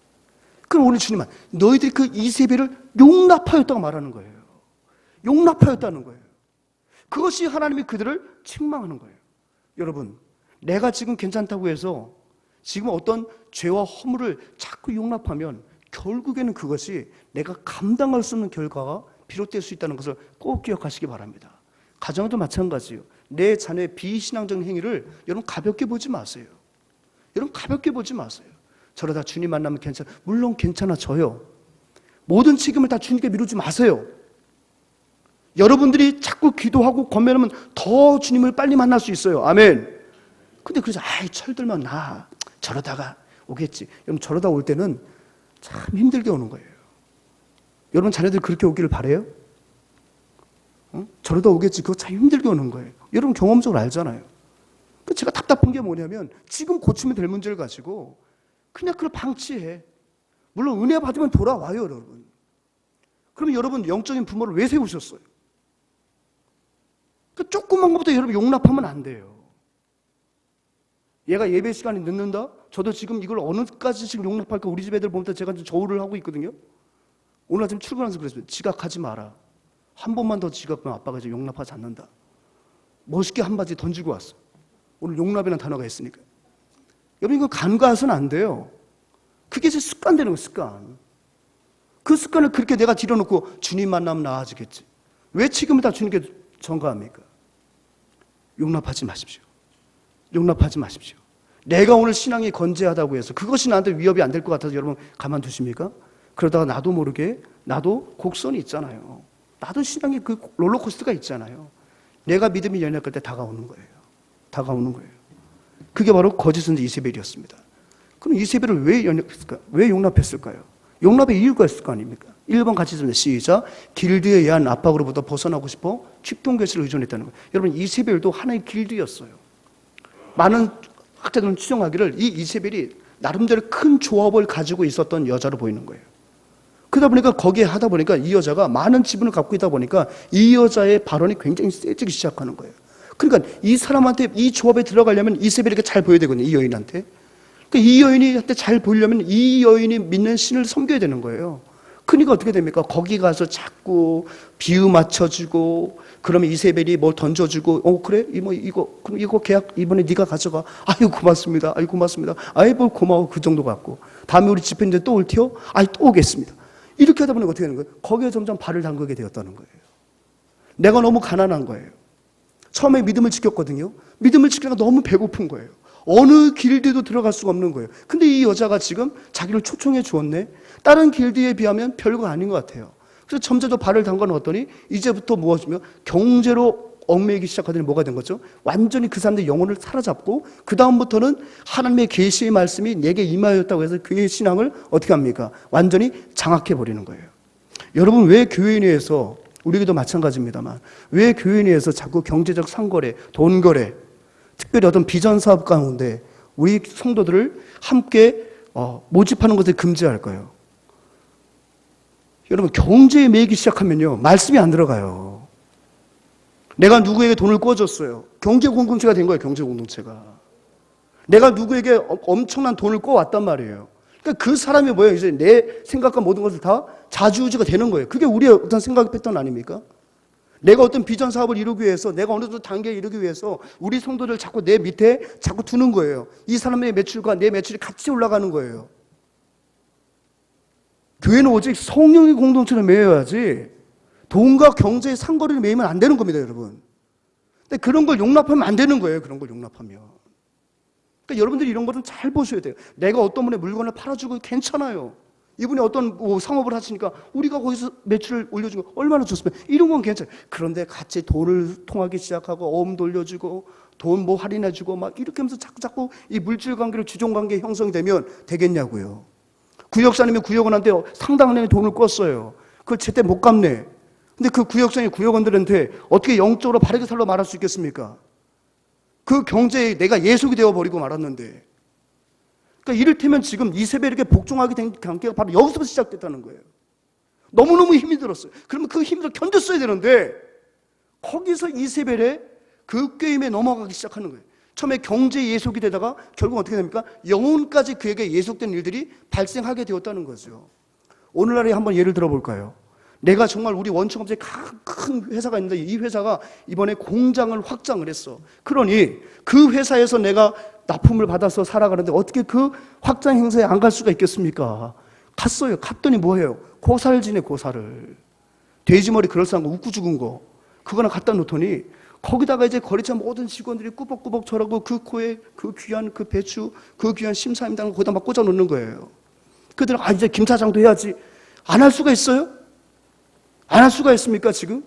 그럼 오늘 주님은 너희들이 그 이세벨을 용납하였다고 말하는 거예요. 용납하였다는 거예요. 그것이 하나님이 그들을 책망하는 거예요. 여러분, 내가 지금 괜찮다고 해서 지금 어떤 죄와 허물을 자꾸 용납하면 결국에는 그것이 내가 감당할 수 없는 결과가 비롯될 수 있다는 것을 꼭 기억하시기 바랍니다. 가정도 마찬가지예요. 내 자녀의 비신앙적인 행위를 여러분 가볍게 보지 마세요. 여러분 가볍게 보지 마세요. 저러다 주님 만나면 괜찮아. 물론 괜찮아져요. 모든 책임을 다 주님께 미루지 마세요. 여러분들이 자꾸 기도하고 권면하면 더 주님을 빨리 만날 수 있어요. 아멘. 근데 그래서 철들면 나 저러다가 오겠지. 여러분 저러다 올 때는 참 힘들게 오는 거예요. 여러분 자녀들이 그렇게 오기를 바라요? 저러다 오겠지. 그거 참 힘들게 오는 거예요. 여러분 경험적으로 알잖아요. 제가 답답한 게 뭐냐면 지금 고치면 될 문제를 가지고 그냥 그걸 방치해. 물론 은혜 받으면 돌아와요, 여러분. 그러면 여러분 영적인 부모를 왜 세우셨어요? 그 조그만 것부터 여러분 용납하면 안 돼요. 얘가 예배 시간이 늦는다? 저도 지금 이걸 어느까지 지금 용납할까? 우리 집 애들 보면 제가 좀 저울을 하고 있거든요. 오늘 아침 출근하면서 그랬어요. 지각하지 마라. 한 번만 더 지각하면 아빠가 이제 용납하지 않는다. 멋있게 한 바지 던지고 왔어. 오늘 용납이라는 단어가 있으니까. 여러분 이거 간과해서는 안 돼요. 그게 제 습관 되는 거예요. 습관. 그 습관을 그렇게 내가 들여놓고 주님 만나면 나아지겠지. 왜 책임을 다 주님께 전가합니까? 용납하지 마십시오. 용납하지 마십시오. 내가 오늘 신앙이 건재하다고 해서 그것이 나한테 위협이 안 될 것 같아서 여러분 가만두십니까? 그러다가 나도 모르게 나도 곡선이 있잖아요. 나도 신앙이 그 롤러코스터가 있잖아요. 내가 믿음이 연약할 때 다가오는 거예요. 다가오는 거예요. 그게 바로 거짓 선지 이세벨이었습니다. 그럼 이세벨을 왜 연약했을까요? 왜 용납했을까요? 용납의 이유가 있을 거 아닙니까? 1번 같이 읽습니다. 시작. 길드에 의한 압박으로부터 벗어나고 싶어 축동교실을 의존했다는 거예요. 여러분 이세벨도 하나의 길드였어요. 많은 학자들은 추정하기를 이 이세벨이 나름대로 큰 조합을 가지고 있었던 여자로 보이는 거예요. 그러다 보니까 거기에 하다 보니까 이 여자가 많은 지분을 갖고 있다 보니까 이 여자의 발언이 굉장히 세지기 시작하는 거예요. 그러니까 이 사람한테 이 조합에 들어가려면 이세벨에게 잘 보여야 되거든요. 이 여인한테. 그러니까 이 여인한테 잘 보이려면 이 여인이 믿는 신을 섬겨야 되는 거예요. 그러니까 어떻게 됩니까? 거기 가서 자꾸 비유 맞춰주고 그러면 이세벨이 뭘 던져주고 그래? 그럼 이거 계약 이번에 네가 가져가. 아유 고맙습니다. 아유 고맙습니다. 아유 뭘 고마워. 그 정도 갖고 다음에 우리 집회인데 또 올 테요? 아유 또 오겠습니다. 이렇게 하다 보니까 어떻게 되는 거예요? 거기에 점점 발을 담그게 되었다는 거예요. 내가 너무 가난한 거예요. 처음에 믿음을 지켰거든요. 믿음을 지키다가 너무 배고픈 거예요. 어느 길드에도 들어갈 수가 없는 거예요. 근데 이 여자가 지금 자기를 초청해 주었네. 다른 길드에 비하면 별거 아닌 것 같아요. 그래서 점점 더 발을 담가 놓았더니 이제부터 무엇이며 경제로 얽매이기 시작하더니 뭐가 된 거죠? 완전히 그 사람들의 영혼을 사로잡고 그 다음부터는 하나님의 계시의 말씀이 내게 임하였다고 해서 교회의 신앙을 어떻게 합니까? 완전히 장악해 버리는 거예요. 여러분 왜 교회인회에서 우리에게도 마찬가지입니다만 왜 교회인회에서 자꾸 경제적 상거래, 돈거래 특별히 어떤 비전 사업 가운데 우리 성도들을 함께 모집하는 것을 금지할까요? 여러분 경제에 매이기 시작하면요 말씀이 안 들어가요. 내가 누구에게 돈을 꿔줬어요. 경제 공동체가 된 거예요. 경제 공동체가. 내가 누구에게 엄청난 돈을 꿔왔단 말이에요. 그러니까 그 사람이 뭐예요? 이제 내 생각과 모든 것을 다 좌지우지가 되는 거예요. 그게 우리의 어떤 생각 패턴 아닙니까? 내가 어떤 비전 사업을 이루기 위해서, 내가 어느 정도 단계에 이르기 위해서 우리 성도들 자꾸 내 밑에 자꾸 두는 거예요. 이 사람의 매출과 내 매출이 같이 올라가는 거예요. 교회는 오직 성령의 공동체를 매여야지 돈과 경제의 상거리를 매이면 안 되는 겁니다, 여러분. 근데 그런 걸 용납하면 안 되는 거예요. 그런 걸 용납하면. 그러니까 여러분들이 이런 거는 잘 보셔야 돼요. 내가 어떤 분의 물건을 팔아주고 괜찮아요. 이분이 어떤 상업을 하시니까 우리가 거기서 매출을 올려준 거 얼마나 좋습니까? 이런 건 괜찮아요. 그런데 같이 돈을 통하기 시작하고 어음 돌려주고 돈 뭐 할인해주고 막 이렇게 하면서 자꾸 이 물질 관계로 주종 관계 형성이 되면 되겠냐고요. 구역사님이 구역원한테 상당량의 돈을 꿨어요. 그걸 제때 못 갚네. 근데 그 구역장이 구역원들한테 어떻게 영적으로 바르게 살러 말할 수 있겠습니까? 그 경제에 내가 예속이 되어버리고 말았는데. 그러니까 이를테면 지금 이세벨에게 복종하게 된 관계가 바로 여기서부터 시작됐다는 거예요. 너무너무 힘이 들었어요. 그러면 그 힘을 견뎠어야 되는데 거기서 이세벨의 그 꾀임에 넘어가기 시작하는 거예요. 처음에 경제 예속이 되다가 결국 어떻게 됩니까? 영혼까지 그에게 예속된 일들이 발생하게 되었다는 거죠. 오늘날에 한번 예를 들어볼까요? 내가 정말 우리 원청업체에 큰 회사가 있는데 이 회사가 이번에 공장을 확장을 했어. 그러니 그 회사에서 내가 납품을 받아서 살아가는데 어떻게 그 확장 행사에 안 갈 수가 있겠습니까? 갔어요. 갔더니 뭐예요? 고사를 지내, 고사를. 돼지머리 그럴싸한 거 웃고 죽은 거 그거나 갖다 놓더니 거기다가 이제 거래처 모든 직원들이 꾸벅꾸벅 절하고 그 코에 그 귀한 그 배추 그 귀한 심사임당을 거기다 막 꽂아 놓는 거예요. 그들은 이제 김 사장도 해야지. 안 할 수가 있어요? 안 할 수가 있습니까 지금?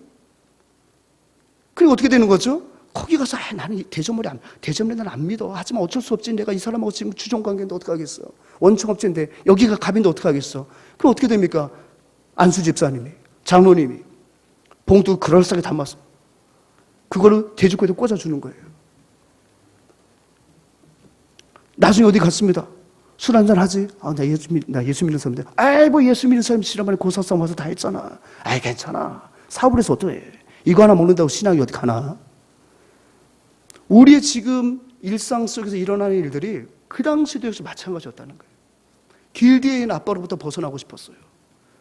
그리고 어떻게 되는 거죠? 거기 가서 나는 대전머리 나는 안 믿어. 하지만 어쩔 수 없지. 내가 이 사람하고 지금 주종관계인데 어떡하겠어. 원청업체인데 여기가 갑인데 어떡하겠어. 그럼 어떻게 됩니까? 안수 집사님이 장로님이 봉투 그럴싸하게 담아서 그거를 대주교에다 꽂아주는 거예요. 나중에 어디 갔습니다. 술 한잔 하지? 나 예수 믿는 사람인데. 아이, 뭐 예수 믿는 사람 지난번에 고사싸움 와서 다 했잖아. 아이, 괜찮아. 사업을 해서 어떠해. 이거 하나 먹는다고 신앙이 어디 가나? 우리의 지금 일상 속에서 일어나는 일들이 그 당시도 역시 마찬가지였다는 거예요. 길드에 있는 아빠로부터 벗어나고 싶었어요.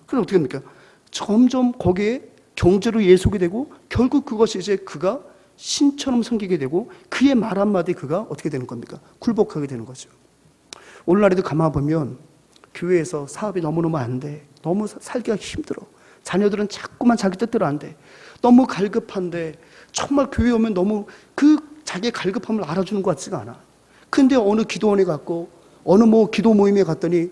그래서 어떻게 됩니까? 점점 거기에 경제로 예속이 되고 결국 그것이 이제 그가 신처럼 섬기게 되고 그의 말 한마디 그가 어떻게 되는 겁니까? 굴복하게 되는 거죠. 오늘날에도 가만 보면 교회에서 사업이 너무너무 안 돼. 너무 살기가 힘들어. 자녀들은 자꾸만 자기 뜻대로 안 돼. 너무 갈급한데 정말 교회 오면 너무 그 자기의 갈급함을 알아주는 것 같지가 않아. 근데 어느 기도원에 갔고 어느 뭐 기도 모임에 갔더니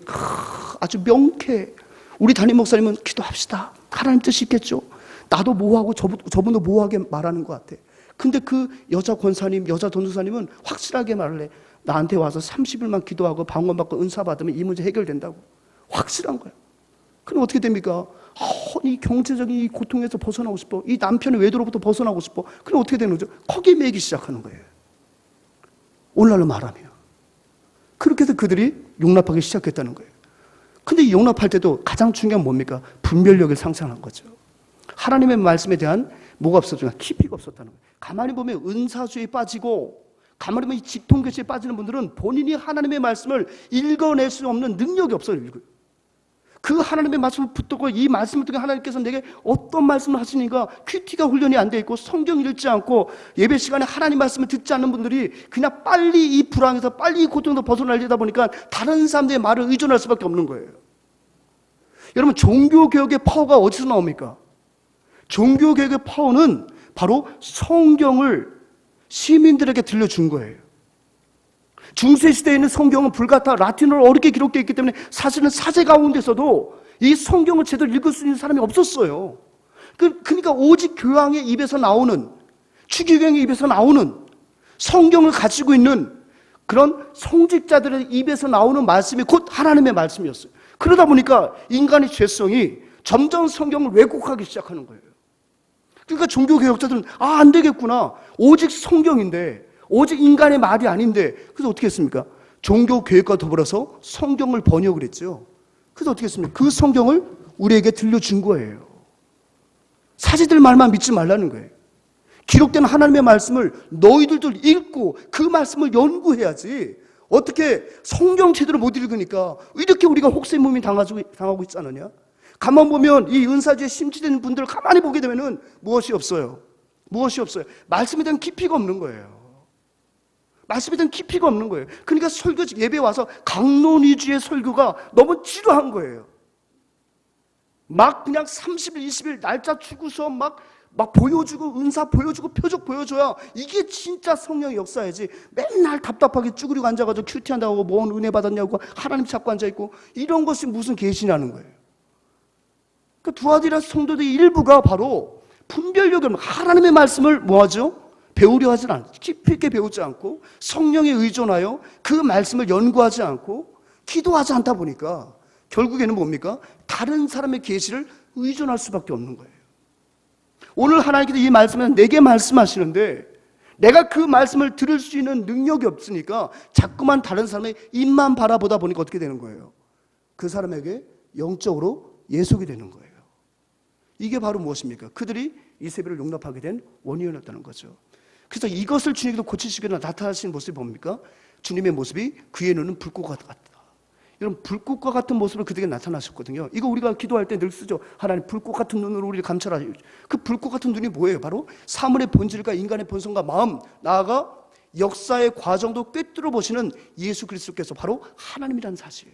아주 명쾌해. 우리 담임 목사님은 기도합시다. 하나님 뜻이 있겠죠. 나도 뭐하고 저분도 뭐하게 말하는 것 같아. 근데 그 여자 권사님, 여자 전도사님은 확실하게 말을 해. 나한테 와서 30일만 기도하고 방언받고 은사 받으면 이 문제 해결된다고. 확실한 거야. 그럼 어떻게 됩니까? 이 경제적인 이 고통에서 벗어나고 싶어. 이 남편의 외도로부터 벗어나고 싶어. 그럼 어떻게 되는 거죠? 거기에 매기 시작하는 거예요. 오늘날로 말하면. 그렇게 해서 그들이 용납하기 시작했다는 거예요. 근데 이 용납할 때도 가장 중요한 건 뭡니까? 분별력을 상실한 거죠. 하나님의 말씀에 대한 뭐가 없었죠? 깊이가 없었다는 거예요. 가만히 보면 은사주의에 빠지고 가만히 보면 이 직통교체에 빠지는 분들은 본인이 하나님의 말씀을 읽어낼 수 없는 능력이 없어요. 그 하나님의 말씀을 붙들고 이 말씀을 통해 하나님께서 내게 어떤 말씀을 하시니까 큐티가 훈련이 안 돼 있고 성경 읽지 않고 예배 시간에 하나님 말씀을 듣지 않는 분들이 그냥 빨리 이 불안에서 빨리 이 고통에서 벗어나려다 보니까 다른 사람들의 말을 의존할 수밖에 없는 거예요. 여러분, 종교개혁의 파워가 어디서 나옵니까? 종교개혁의 파워는 바로 성경을 시민들에게 들려준 거예요. 중세시대에 있는 성경은 불가타 라틴어로 어렵게 기록되어 있기 때문에 사실은 사제 가운데서도 이 성경을 제대로 읽을 수 있는 사람이 없었어요. 그러니까 오직 교황의 입에서 나오는, 추기경의 입에서 나오는 성경을 가지고 있는 그런 성직자들의 입에서 나오는 말씀이 곧 하나님의 말씀이었어요. 그러다 보니까 인간의 죄성이 점점 성경을 왜곡하기 시작하는 거예요. 그러니까 종교개혁자들은 안 되겠구나. 오직 성경인데, 오직 인간의 말이 아닌데, 그래서 어떻게 했습니까? 종교개혁과 더불어서 성경을 번역을 했죠. 그래서 어떻게 했습니까? 그 성경을 우리에게 들려준 거예요. 사제들 말만 믿지 말라는 거예요. 기록된 하나님의 말씀을 너희들도 읽고 그 말씀을 연구해야지. 어떻게 성경 제대로 못 읽으니까 이렇게 우리가 혹세무민 당하고 있지 않느냐? 가만 보면 이 은사주에 심취된 분들을 가만히 보게 되면은 무엇이 없어요? 무엇이 없어요? 말씀에 대한 깊이가 없는 거예요. 말씀에 대한 깊이가 없는 거예요. 그러니까 설교 예배 와서 강론 위주의 설교가 너무 지루한 거예요. 막 그냥 30일, 20일 날짜 주고서 막 보여주고 은사 보여주고 표적 보여줘야 이게 진짜 성령의 역사야지. 맨날 답답하게 쭈그리고 앉아가지고 큐티한다고 뭔 은혜 받았냐고 하나님 찾고 앉아있고 이런 것이 무슨 계시냐는 거예요. 그 두아디라 성도들의 일부가 바로 분별력을 하나님의 말씀을 뭐하죠? 배우려 하진 않고 깊이 있게 배우지 않고 성령에 의존하여 그 말씀을 연구하지 않고 기도하지 않다 보니까 결국에는 뭡니까? 다른 사람의 계시를 의존할 수밖에 없는 거예요. 오늘 하나님께서 이 말씀은 내게 말씀하시는데 내가 그 말씀을 들을 수 있는 능력이 없으니까 자꾸만 다른 사람의 입만 바라보다 보니까 어떻게 되는 거예요? 그 사람에게 영적으로 예속이 되는 거예요. 이게 바로 무엇입니까? 그들이 이세벨을 용납하게 된 원인이었다는 거죠. 그래서 이것을 주님께서 고치시기 위해 나타나신 모습이 뭡니까? 주님의 모습이 그의 눈은 불꽃과 같다. 이런 불꽃과 같은 모습을 그들에게 나타나셨거든요. 이거 우리가 기도할 때 늘 쓰죠. 하나님 불꽃 같은 눈으로 우리를 감찰하시오. 그 불꽃 같은 눈이 뭐예요? 바로 사물의 본질과 인간의 본성과 마음, 나아가 역사의 과정도 꿰뚫어 보시는 예수 그리스도께서 바로 하나님이라는 사실.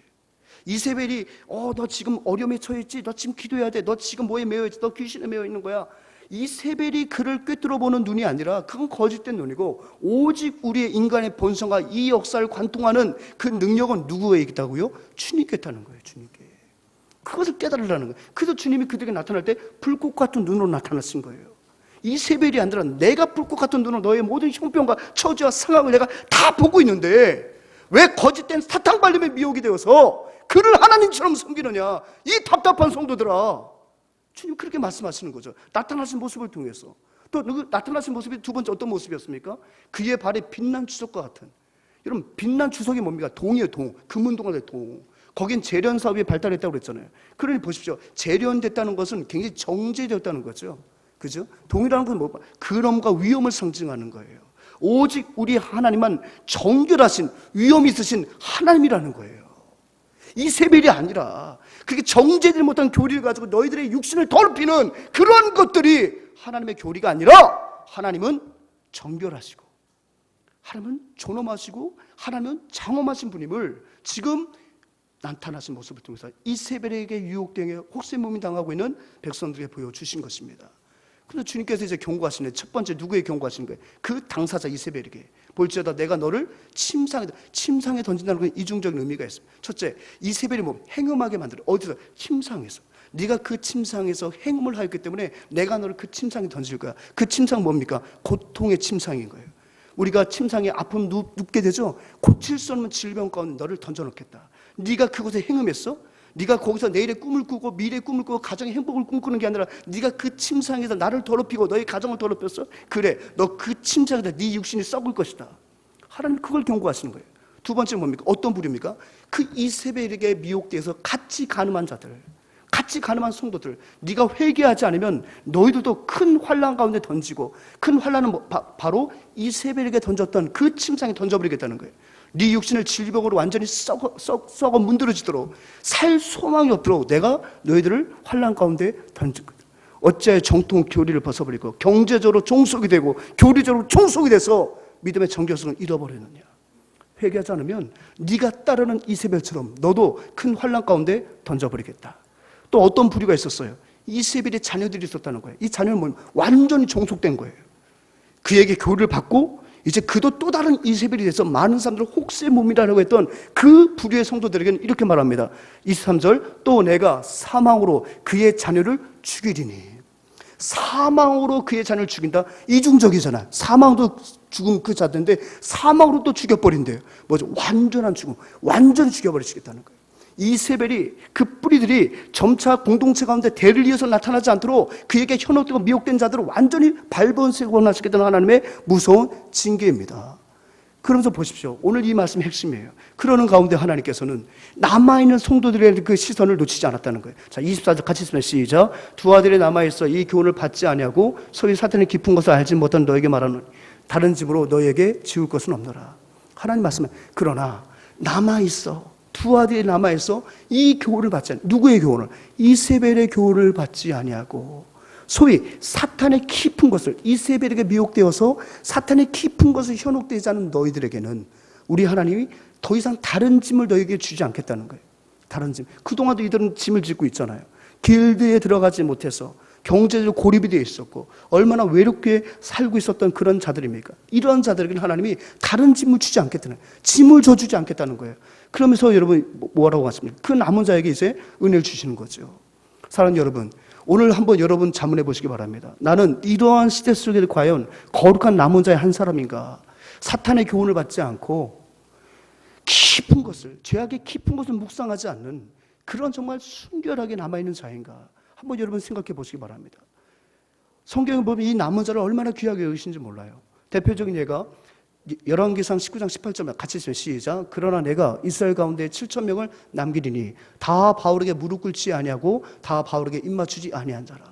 이세벨이 너 지금 어려움에 처했지? 너 지금 기도해야 돼. 너 지금 뭐에 매여 있지? 너 귀신에 매여 있는 거야. 이세벨이 그를 꿰뚫어 보는 눈이 아니라 그건 거짓된 눈이고 오직 우리의 인간의 본성과 이 역사를 관통하는 그 능력은 누구에게 있다고요? 주님께 있다는 거예요. 주님께. 그것을 깨달으라는 거예요. 그래서 주님이 그들에게 나타날 때 불꽃 같은 눈으로 나타나신 거예요. 이세벨이 아니라 내가 불꽃 같은 눈으로 너의 모든 형편과 처지와 상황을 내가 다 보고 있는데 왜 거짓된 사탕 발림에 미혹이 되어서 그를 하나님처럼 섬기느냐? 이 답답한 성도들아. 주님 그렇게 말씀하시는 거죠. 나타나신 모습을 통해서. 또 나타나신 모습이 두 번째 어떤 모습이었습니까? 그의 발에 빛난 주석과 같은. 여러분 빛난 주석이 뭡니까? 동이에요. 동. 금은동안의 동. 거긴 재련 사업이 발달했다고 그랬잖아요. 그러니 보십시오. 재련됐다는 것은 굉장히 정제되었다는 거죠. 그죠? 동이라는 건 뭐? 그럼과 위엄을 상징하는 거예요. 오직 우리 하나님만 정결하신 위엄 있으신 하나님이라는 거예요. 이세벨이 아니라 그게 정제되지 못한 교리를 가지고 너희들의 육신을 더럽히는 그런 것들이 하나님의 교리가 아니라 하나님은 정결하시고 하나님은 존엄하시고 하나님은 장엄하신 분임을 지금 나타나신 모습을 통해서 이세벨에게 유혹되어 혹세무민 당하고 있는 백성들에게 보여주신 것입니다. 그래서 주님께서 이제 경고하시는 첫 번째 누구에게 경고하시는 거예요? 그 당사자 이세벨에게. 볼지어다 내가 너를 침상에 던진다는 건 이중적인 의미가 있습니다. 첫째, 이세벨이 뭐 행음하게 만들어. 어디서? 침상에서. 네가 그 침상에서 행음을 하였기 때문에 내가 너를 그 침상에 던질 거야. 그 침상 뭡니까? 고통의 침상인 거예요. 우리가 침상에 아픔 눕게 되죠. 고칠 수 없는 질병 가운데 너를 던져놓겠다. 네가 그곳에 행음했어? 네가 거기서 내일의 꿈을 꾸고 미래의 꿈을 꾸고 가정의 행복을 꿈꾸는 게 아니라 네가 그 침상에서 나를 더럽히고 너의 가정을 더럽혔어? 그래, 너 그 침상에서 네 육신이 썩을 것이다. 하나님 그걸 경고하시는 거예요. 두 번째는 뭡니까? 어떤 부류입니까? 그 이세벨에게 미혹돼서 같이 간음한 자들, 같이 간음한 성도들, 네가 회개하지 않으면 너희들도 큰 환난 가운데 던지고, 큰 환난은 바로 이세벨에게 던졌던 그 침상에 던져버리겠다는 거예요. 네 육신을 질병으로 완전히 썩어 문드러지도록 살 소망이 없도록 내가 너희들을 환난 가운데 던질 거다. 어찌하여 정통 교리를 벗어버리고 경제적으로 종속이 되고 교리적으로 종속이 돼서 믿음의 정결성을 잃어버리느냐? 회개하지 않으면 네가 따르는 이세벨처럼 너도 큰 환난 가운데 던져버리겠다. 또 어떤 부류가 있었어요? 이세벨의 자녀들이 있었다는 거예요. 이 자녀는 뭐냐면 완전히 종속된 거예요. 그에게 교리를 받고 이제 그도 또 다른 이세벨이 돼서 많은 사람들을 혹세무민이라고 했던 그 부류의 성도들에게는 이렇게 말합니다. 23절, 또 내가 사망으로 그의 자녀를 죽이리니. 사망으로 그의 자녀를 죽인다? 이중적이잖아요. 사망도 죽은 그 자들인데 사망으로 또 죽여버린대요. 뭐죠? 완전한 죽음, 완전히 죽여버리시겠다는 거예요. 이세벨이 그 뿌리들이 점차 공동체 가운데 대를 이어서 나타나지 않도록 그에게 현혹되고 미혹된 자들을 완전히 발본색으로 나시겠다는 하나님의 무서운 징계입니다. 그러면서 보십시오. 오늘 이 말씀의 핵심이에요. 그러는 가운데 하나님께서는 남아있는 성도들의 그 시선을 놓치지 않았다는 거예요. 자, 24절 같이 있으면 시작. 두 아들이 남아있어 이 교훈을 받지 아니하고 소위 사탄의 깊은 것을 알지 못한 너에게 말하노니 다른 집으로 너에게 지울 것은 없노라. 하나님 말씀은 그러나 남아있어. 두 아들이 남아있어 이 교훈을 받지 않 누구의 교훈을? 이세벨의 교훈을 받지 아니하고 소위 사탄의 깊은 것을 이세벨에게 미혹되어서 사탄의 깊은 것을 현혹되지 않은 너희들에게는 우리 하나님이 더 이상 다른 짐을 너희에게 주지 않겠다는 거예요. 다른 짐. 그동안도 이들은 짐을 짓고 있잖아요. 길드에 들어가지 못해서 경제적으로 고립이 되어 있었고 얼마나 외롭게 살고 있었던 그런 자들입니까? 이런 자들에게는 하나님이 다른 짐을 주지 않겠다는 거예요. 짐을 져주지 않겠다는 거예요. 그러면서 여러분 뭐라고 하십니까? 그 남은 자에게 이제 은혜를 주시는 거죠. 사랑하는 여러분, 오늘 한번 여러분 자문해 보시기 바랍니다. 나는 이러한 시대 속에 과연 거룩한 남은 자의 한 사람인가? 사탄의 교훈을 받지 않고 깊은 것을, 죄악의 깊은 것을 묵상하지 않는 그런 정말 순결하게 남아있는 자인가? 한번 여러분 생각해 보시기 바랍니다. 성경에 보면 이 남은 자를 얼마나 귀하게 여기신지 몰라요. 대표적인 예가 열왕기상 19장 18절 같이 읽으면 시작. 그러나 내가 이스라엘 가운데 7천 명을 남기리니 다 바울에게 무릎 꿇지 아니하고 다 바울에게 입맞추지 아니한 자라.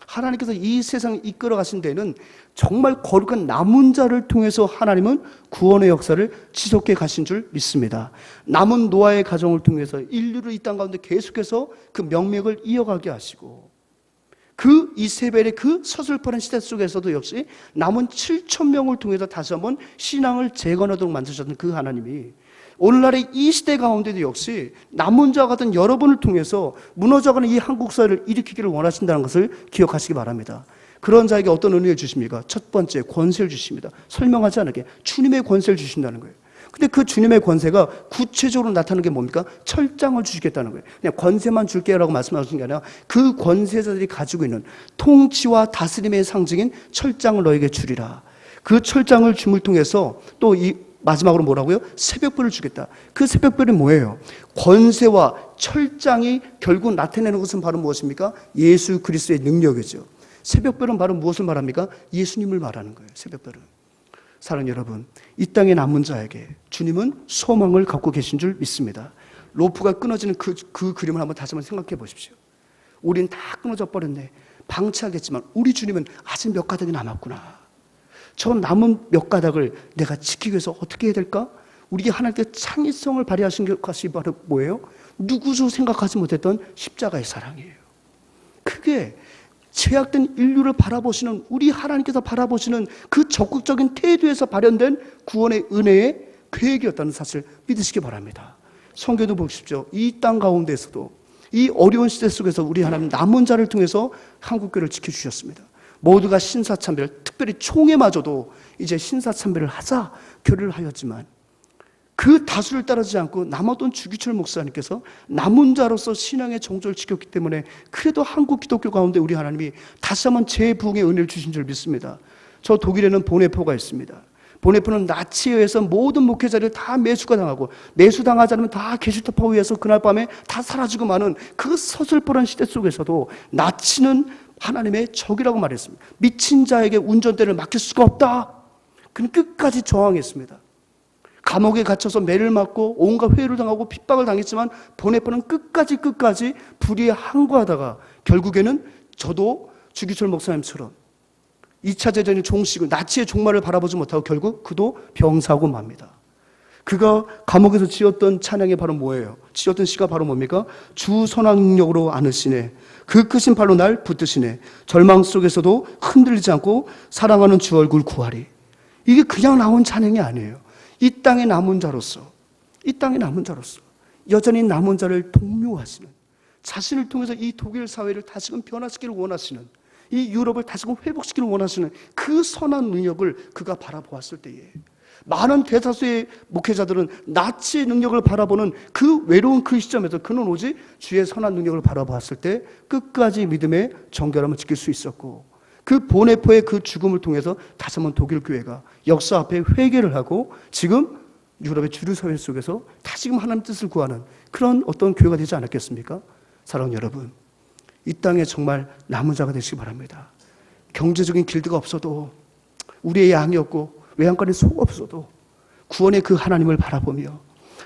하나님께서 이 세상을 이끌어 가신 데는 정말 거룩한 남은 자를 통해서 하나님은 구원의 역사를 지속해 가신 줄 믿습니다. 남은 노아의 가정을 통해서 인류를 이 땅 가운데 계속해서 그 명맥을 이어가게 하시고 그 이세벨의 그 서슬퍼런 시대 속에서도 역시 남은 7천 명을 통해서 다시 한번 신앙을 재건하도록 만드셨던 그 하나님이 오늘날의 이 시대 가운데도 역시 남은 자와 같은 여러분을 통해서 무너져가는 이 한국 사회를 일으키기를 원하신다는 것을 기억하시기 바랍니다. 그런 자에게 어떤 은혜를 주십니까? 첫 번째, 권세를 주십니다. 설명하지 않게 주님의 권세를 주신다는 거예요. 근데 그 주님의 권세가 구체적으로 나타나는 게 뭡니까? 철장을 주시겠다는 거예요. 그냥 권세만 줄게라고 말씀하시는 게 아니라 그 권세자들이 가지고 있는 통치와 다스림의 상징인 철장을 너에게 주리라. 그 철장을 줌을 통해서 또 이 마지막으로 뭐라고요? 새벽별을 주겠다. 그 새벽별이 뭐예요? 권세와 철장이 결국 나타내는 것은 바로 무엇입니까? 예수 그리스도의 능력이죠. 새벽별은 바로 무엇을 말합니까? 예수님을 말하는 거예요. 새벽별은. 사랑하는 여러분, 이 땅의 남은 자에게 주님은 소망을 갖고 계신 줄 믿습니다. 로프가 끊어지는 그 그림을 한번 다시 한번 생각해 보십시오. 우린 다 끊어져 버렸네. 방치하겠지만 우리 주님은 아직 몇 가닥이 남았구나. 저 남은 몇 가닥을 내가 지키기 위해서 어떻게 해야 될까? 우리 하나님께 창의성을 발휘하신 것이 바로 뭐예요? 누구도 생각하지 못했던 십자가의 사랑이에요. 그게 죄악된 인류를 바라보시는 우리 하나님께서 바라보시는 그 적극적인 태도에서 발현된 구원의 은혜의 계획이었다는 사실을 믿으시기 바랍니다. 성경도 보십시오. 이 땅 가운데에서도 이 어려운 시대 속에서 우리 하나님 남은 자를 통해서 한국교회를 지켜주셨습니다. 모두가 신사참배를, 특별히 총회마저도 이제 신사참배를 하자 결의를 하였지만 그 다수를 따르지 않고 남았던 주기철 목사님께서 남은 자로서 신앙의 정조를 지켰기 때문에 그래도 한국 기독교 가운데 우리 하나님이 다시 한번 재부흥의 은혜를 주신 줄 믿습니다. 저 독일에는 보네포가 있습니다. 보네포는 나치에 의해서 모든 목회자를 다 매수가 당하고 매수당하지 않으면 다 게슈타포 위에서 그날 밤에 다 사라지고 마는 그 서슬퍼런 시대 속에서도 나치는 하나님의 적이라고 말했습니다. 미친 자에게 운전대를 맡길 수가 없다. 그는 끝까지 저항했습니다. 감옥에 갇혀서 매를 맞고 온갖 회유를 당하고 핍박을 당했지만 보네포는 끝까지 불의항거하다가 결국에는 저도 주기철 목사님처럼 2차 대전의 종식을 나치의 종말을 바라보지 못하고 결국 그도 병사하고 맙니다. 그가 감옥에서 지었던 찬양이 바로 뭐예요? 지었던 시가 바로 뭡니까? 주 선한 능력으로 안으시네. 그 크신 팔로 날 붙드시네. 절망 속에서도 흔들리지 않고 사랑하는 주 얼굴 구하리. 이게 그냥 나온 찬양이 아니에요. 이 땅의 남은 자로서 여전히 남은 자를 독려하시는, 자신을 통해서 이 독일 사회를 다시금 변화시키기를 원하시는, 이 유럽을 다시금 회복시키기를 원하시는 그 선한 능력을 그가 바라보았을 때에 많은 대다수의 목회자들은 나치의 능력을 바라보는 그 외로운 그 시점에서 그는 오직 주의 선한 능력을 바라보았을 때 끝까지 믿음의 정결함을 지킬 수 있었고, 그 보네포의 그 죽음을 통해서 다시 한번 독일 교회가 역사 앞에 회개를 하고 지금 유럽의 주류 사회 속에서 다시금 하나님 뜻을 구하는 그런 어떤 교회가 되지 않았겠습니까? 사랑하는 여러분, 이 땅에 정말 남은 자가 되시기 바랍니다. 경제적인 길드가 없어도, 우리의 양이 없고 외양간에 속 없어도 구원의 그 하나님을 바라보며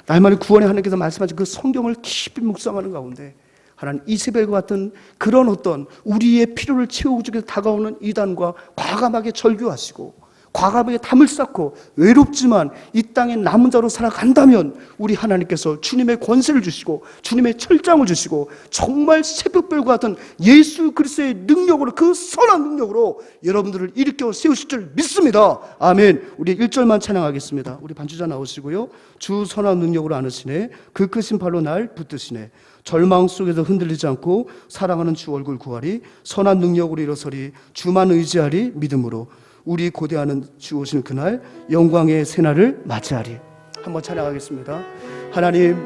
날마다 구원의 하나님께서 말씀하신 그 성경을 깊이 묵상하는 가운데 하나님, 이세벨과 같은 그런 어떤 우리의 필요를 채우기 위해서 다가오는 이단과 과감하게 절규하시고 과감하게 담을 쌓고 외롭지만 이 땅에 남은 자로 살아간다면 우리 하나님께서 주님의 권세를 주시고 주님의 철장을 주시고 정말 새벽별과 같은 예수 그리스도의 능력으로, 그 선한 능력으로 여러분들을 일으켜 세우실 줄 믿습니다. 아멘. 우리 1절만 찬양하겠습니다. 우리 반주자 나오시고요. 주 선한 능력으로 안으시네, 그 크신 팔로 날 붙드시네, 절망 속에서 흔들리지 않고 사랑하는 주 얼굴 구하리, 선한 능력으로 일어서리, 주만 의지하리 믿음으로, 우리 고대하는 주 오시는 그날 영광의 새날을 맞이하리. 한번 찬양하겠습니다. 하나님,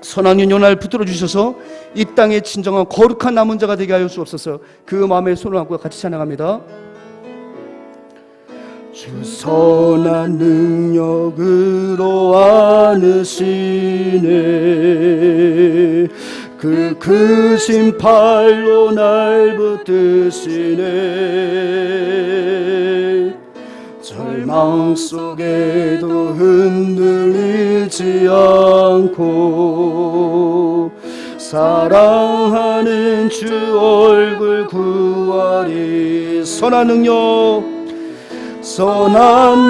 선한 윤용날 붙들어 주셔서 이 땅에 진정한 거룩한 남은 자가 되게 하여 주옵소서. 그 마음에 손을 얹고 같이 찬양합니다. 주 선한 능력으로 안으시네, 그 크신 팔로 날 붙드시네, 절망 속에도 흔들리지 않고 사랑하는 주 얼굴 구하리. 선한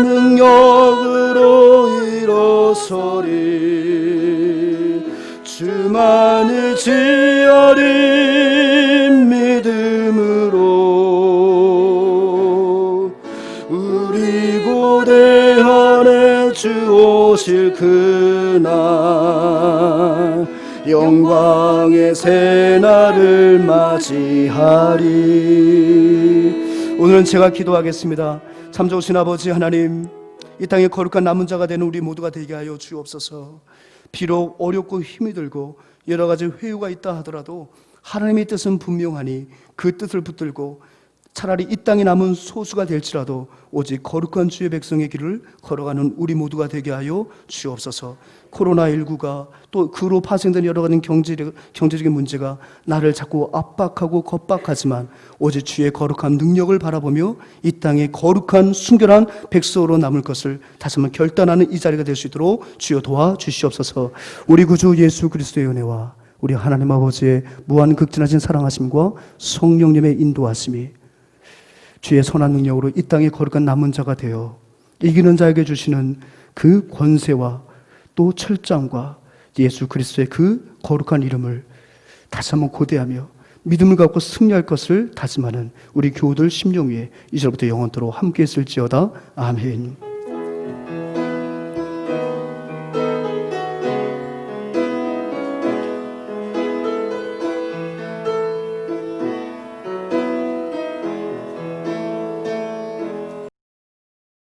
능력으로 일어서리, 주만 의지하리 믿음으로, 우리 고대하네 주 오실 그날 영광의 새날을 맞이하리. 오늘은 제가 기도하겠습니다. 참 좋으신 아버지 하나님, 이 땅에 거룩한 남은 자가 되는 우리 모두가 되게 하여 주옵소서. 비록 어렵고 힘이 들고 여러 가지 회유가 있다 하더라도 하나님의 뜻은 분명하니 그 뜻을 붙들고 차라리 이 땅에 남은 소수가 될지라도 오직 거룩한 주의 백성의 길을 걸어가는 우리 모두가 되게 하여 주옵소서. 코로나19가 또 그로 파생된 여러 가지 경제적인 문제가 나를 자꾸 압박하고 겁박하지만 오직 주의 거룩한 능력을 바라보며 이 땅에 거룩한 순결한 백성으로 남을 것을 다시 한번 결단하는 이 자리가 될 수 있도록 주여 도와주시옵소서. 우리 구주 예수 그리스도의 은혜와 우리 하나님 아버지의 무한 극진하신 사랑하심과 성령님의 인도하심이 주의 선한 능력으로 이 땅에 거룩한 남은 자가 되어 이기는 자에게 주시는 그 권세와 또 철장과 예수 그리스도의 그 거룩한 이름을 다시 한번 고대하며 믿음을 갖고 승리할 것을 다짐하는 우리 교우들 심령 위에 이제부터 영원토록 함께 있을지어다. 아멘.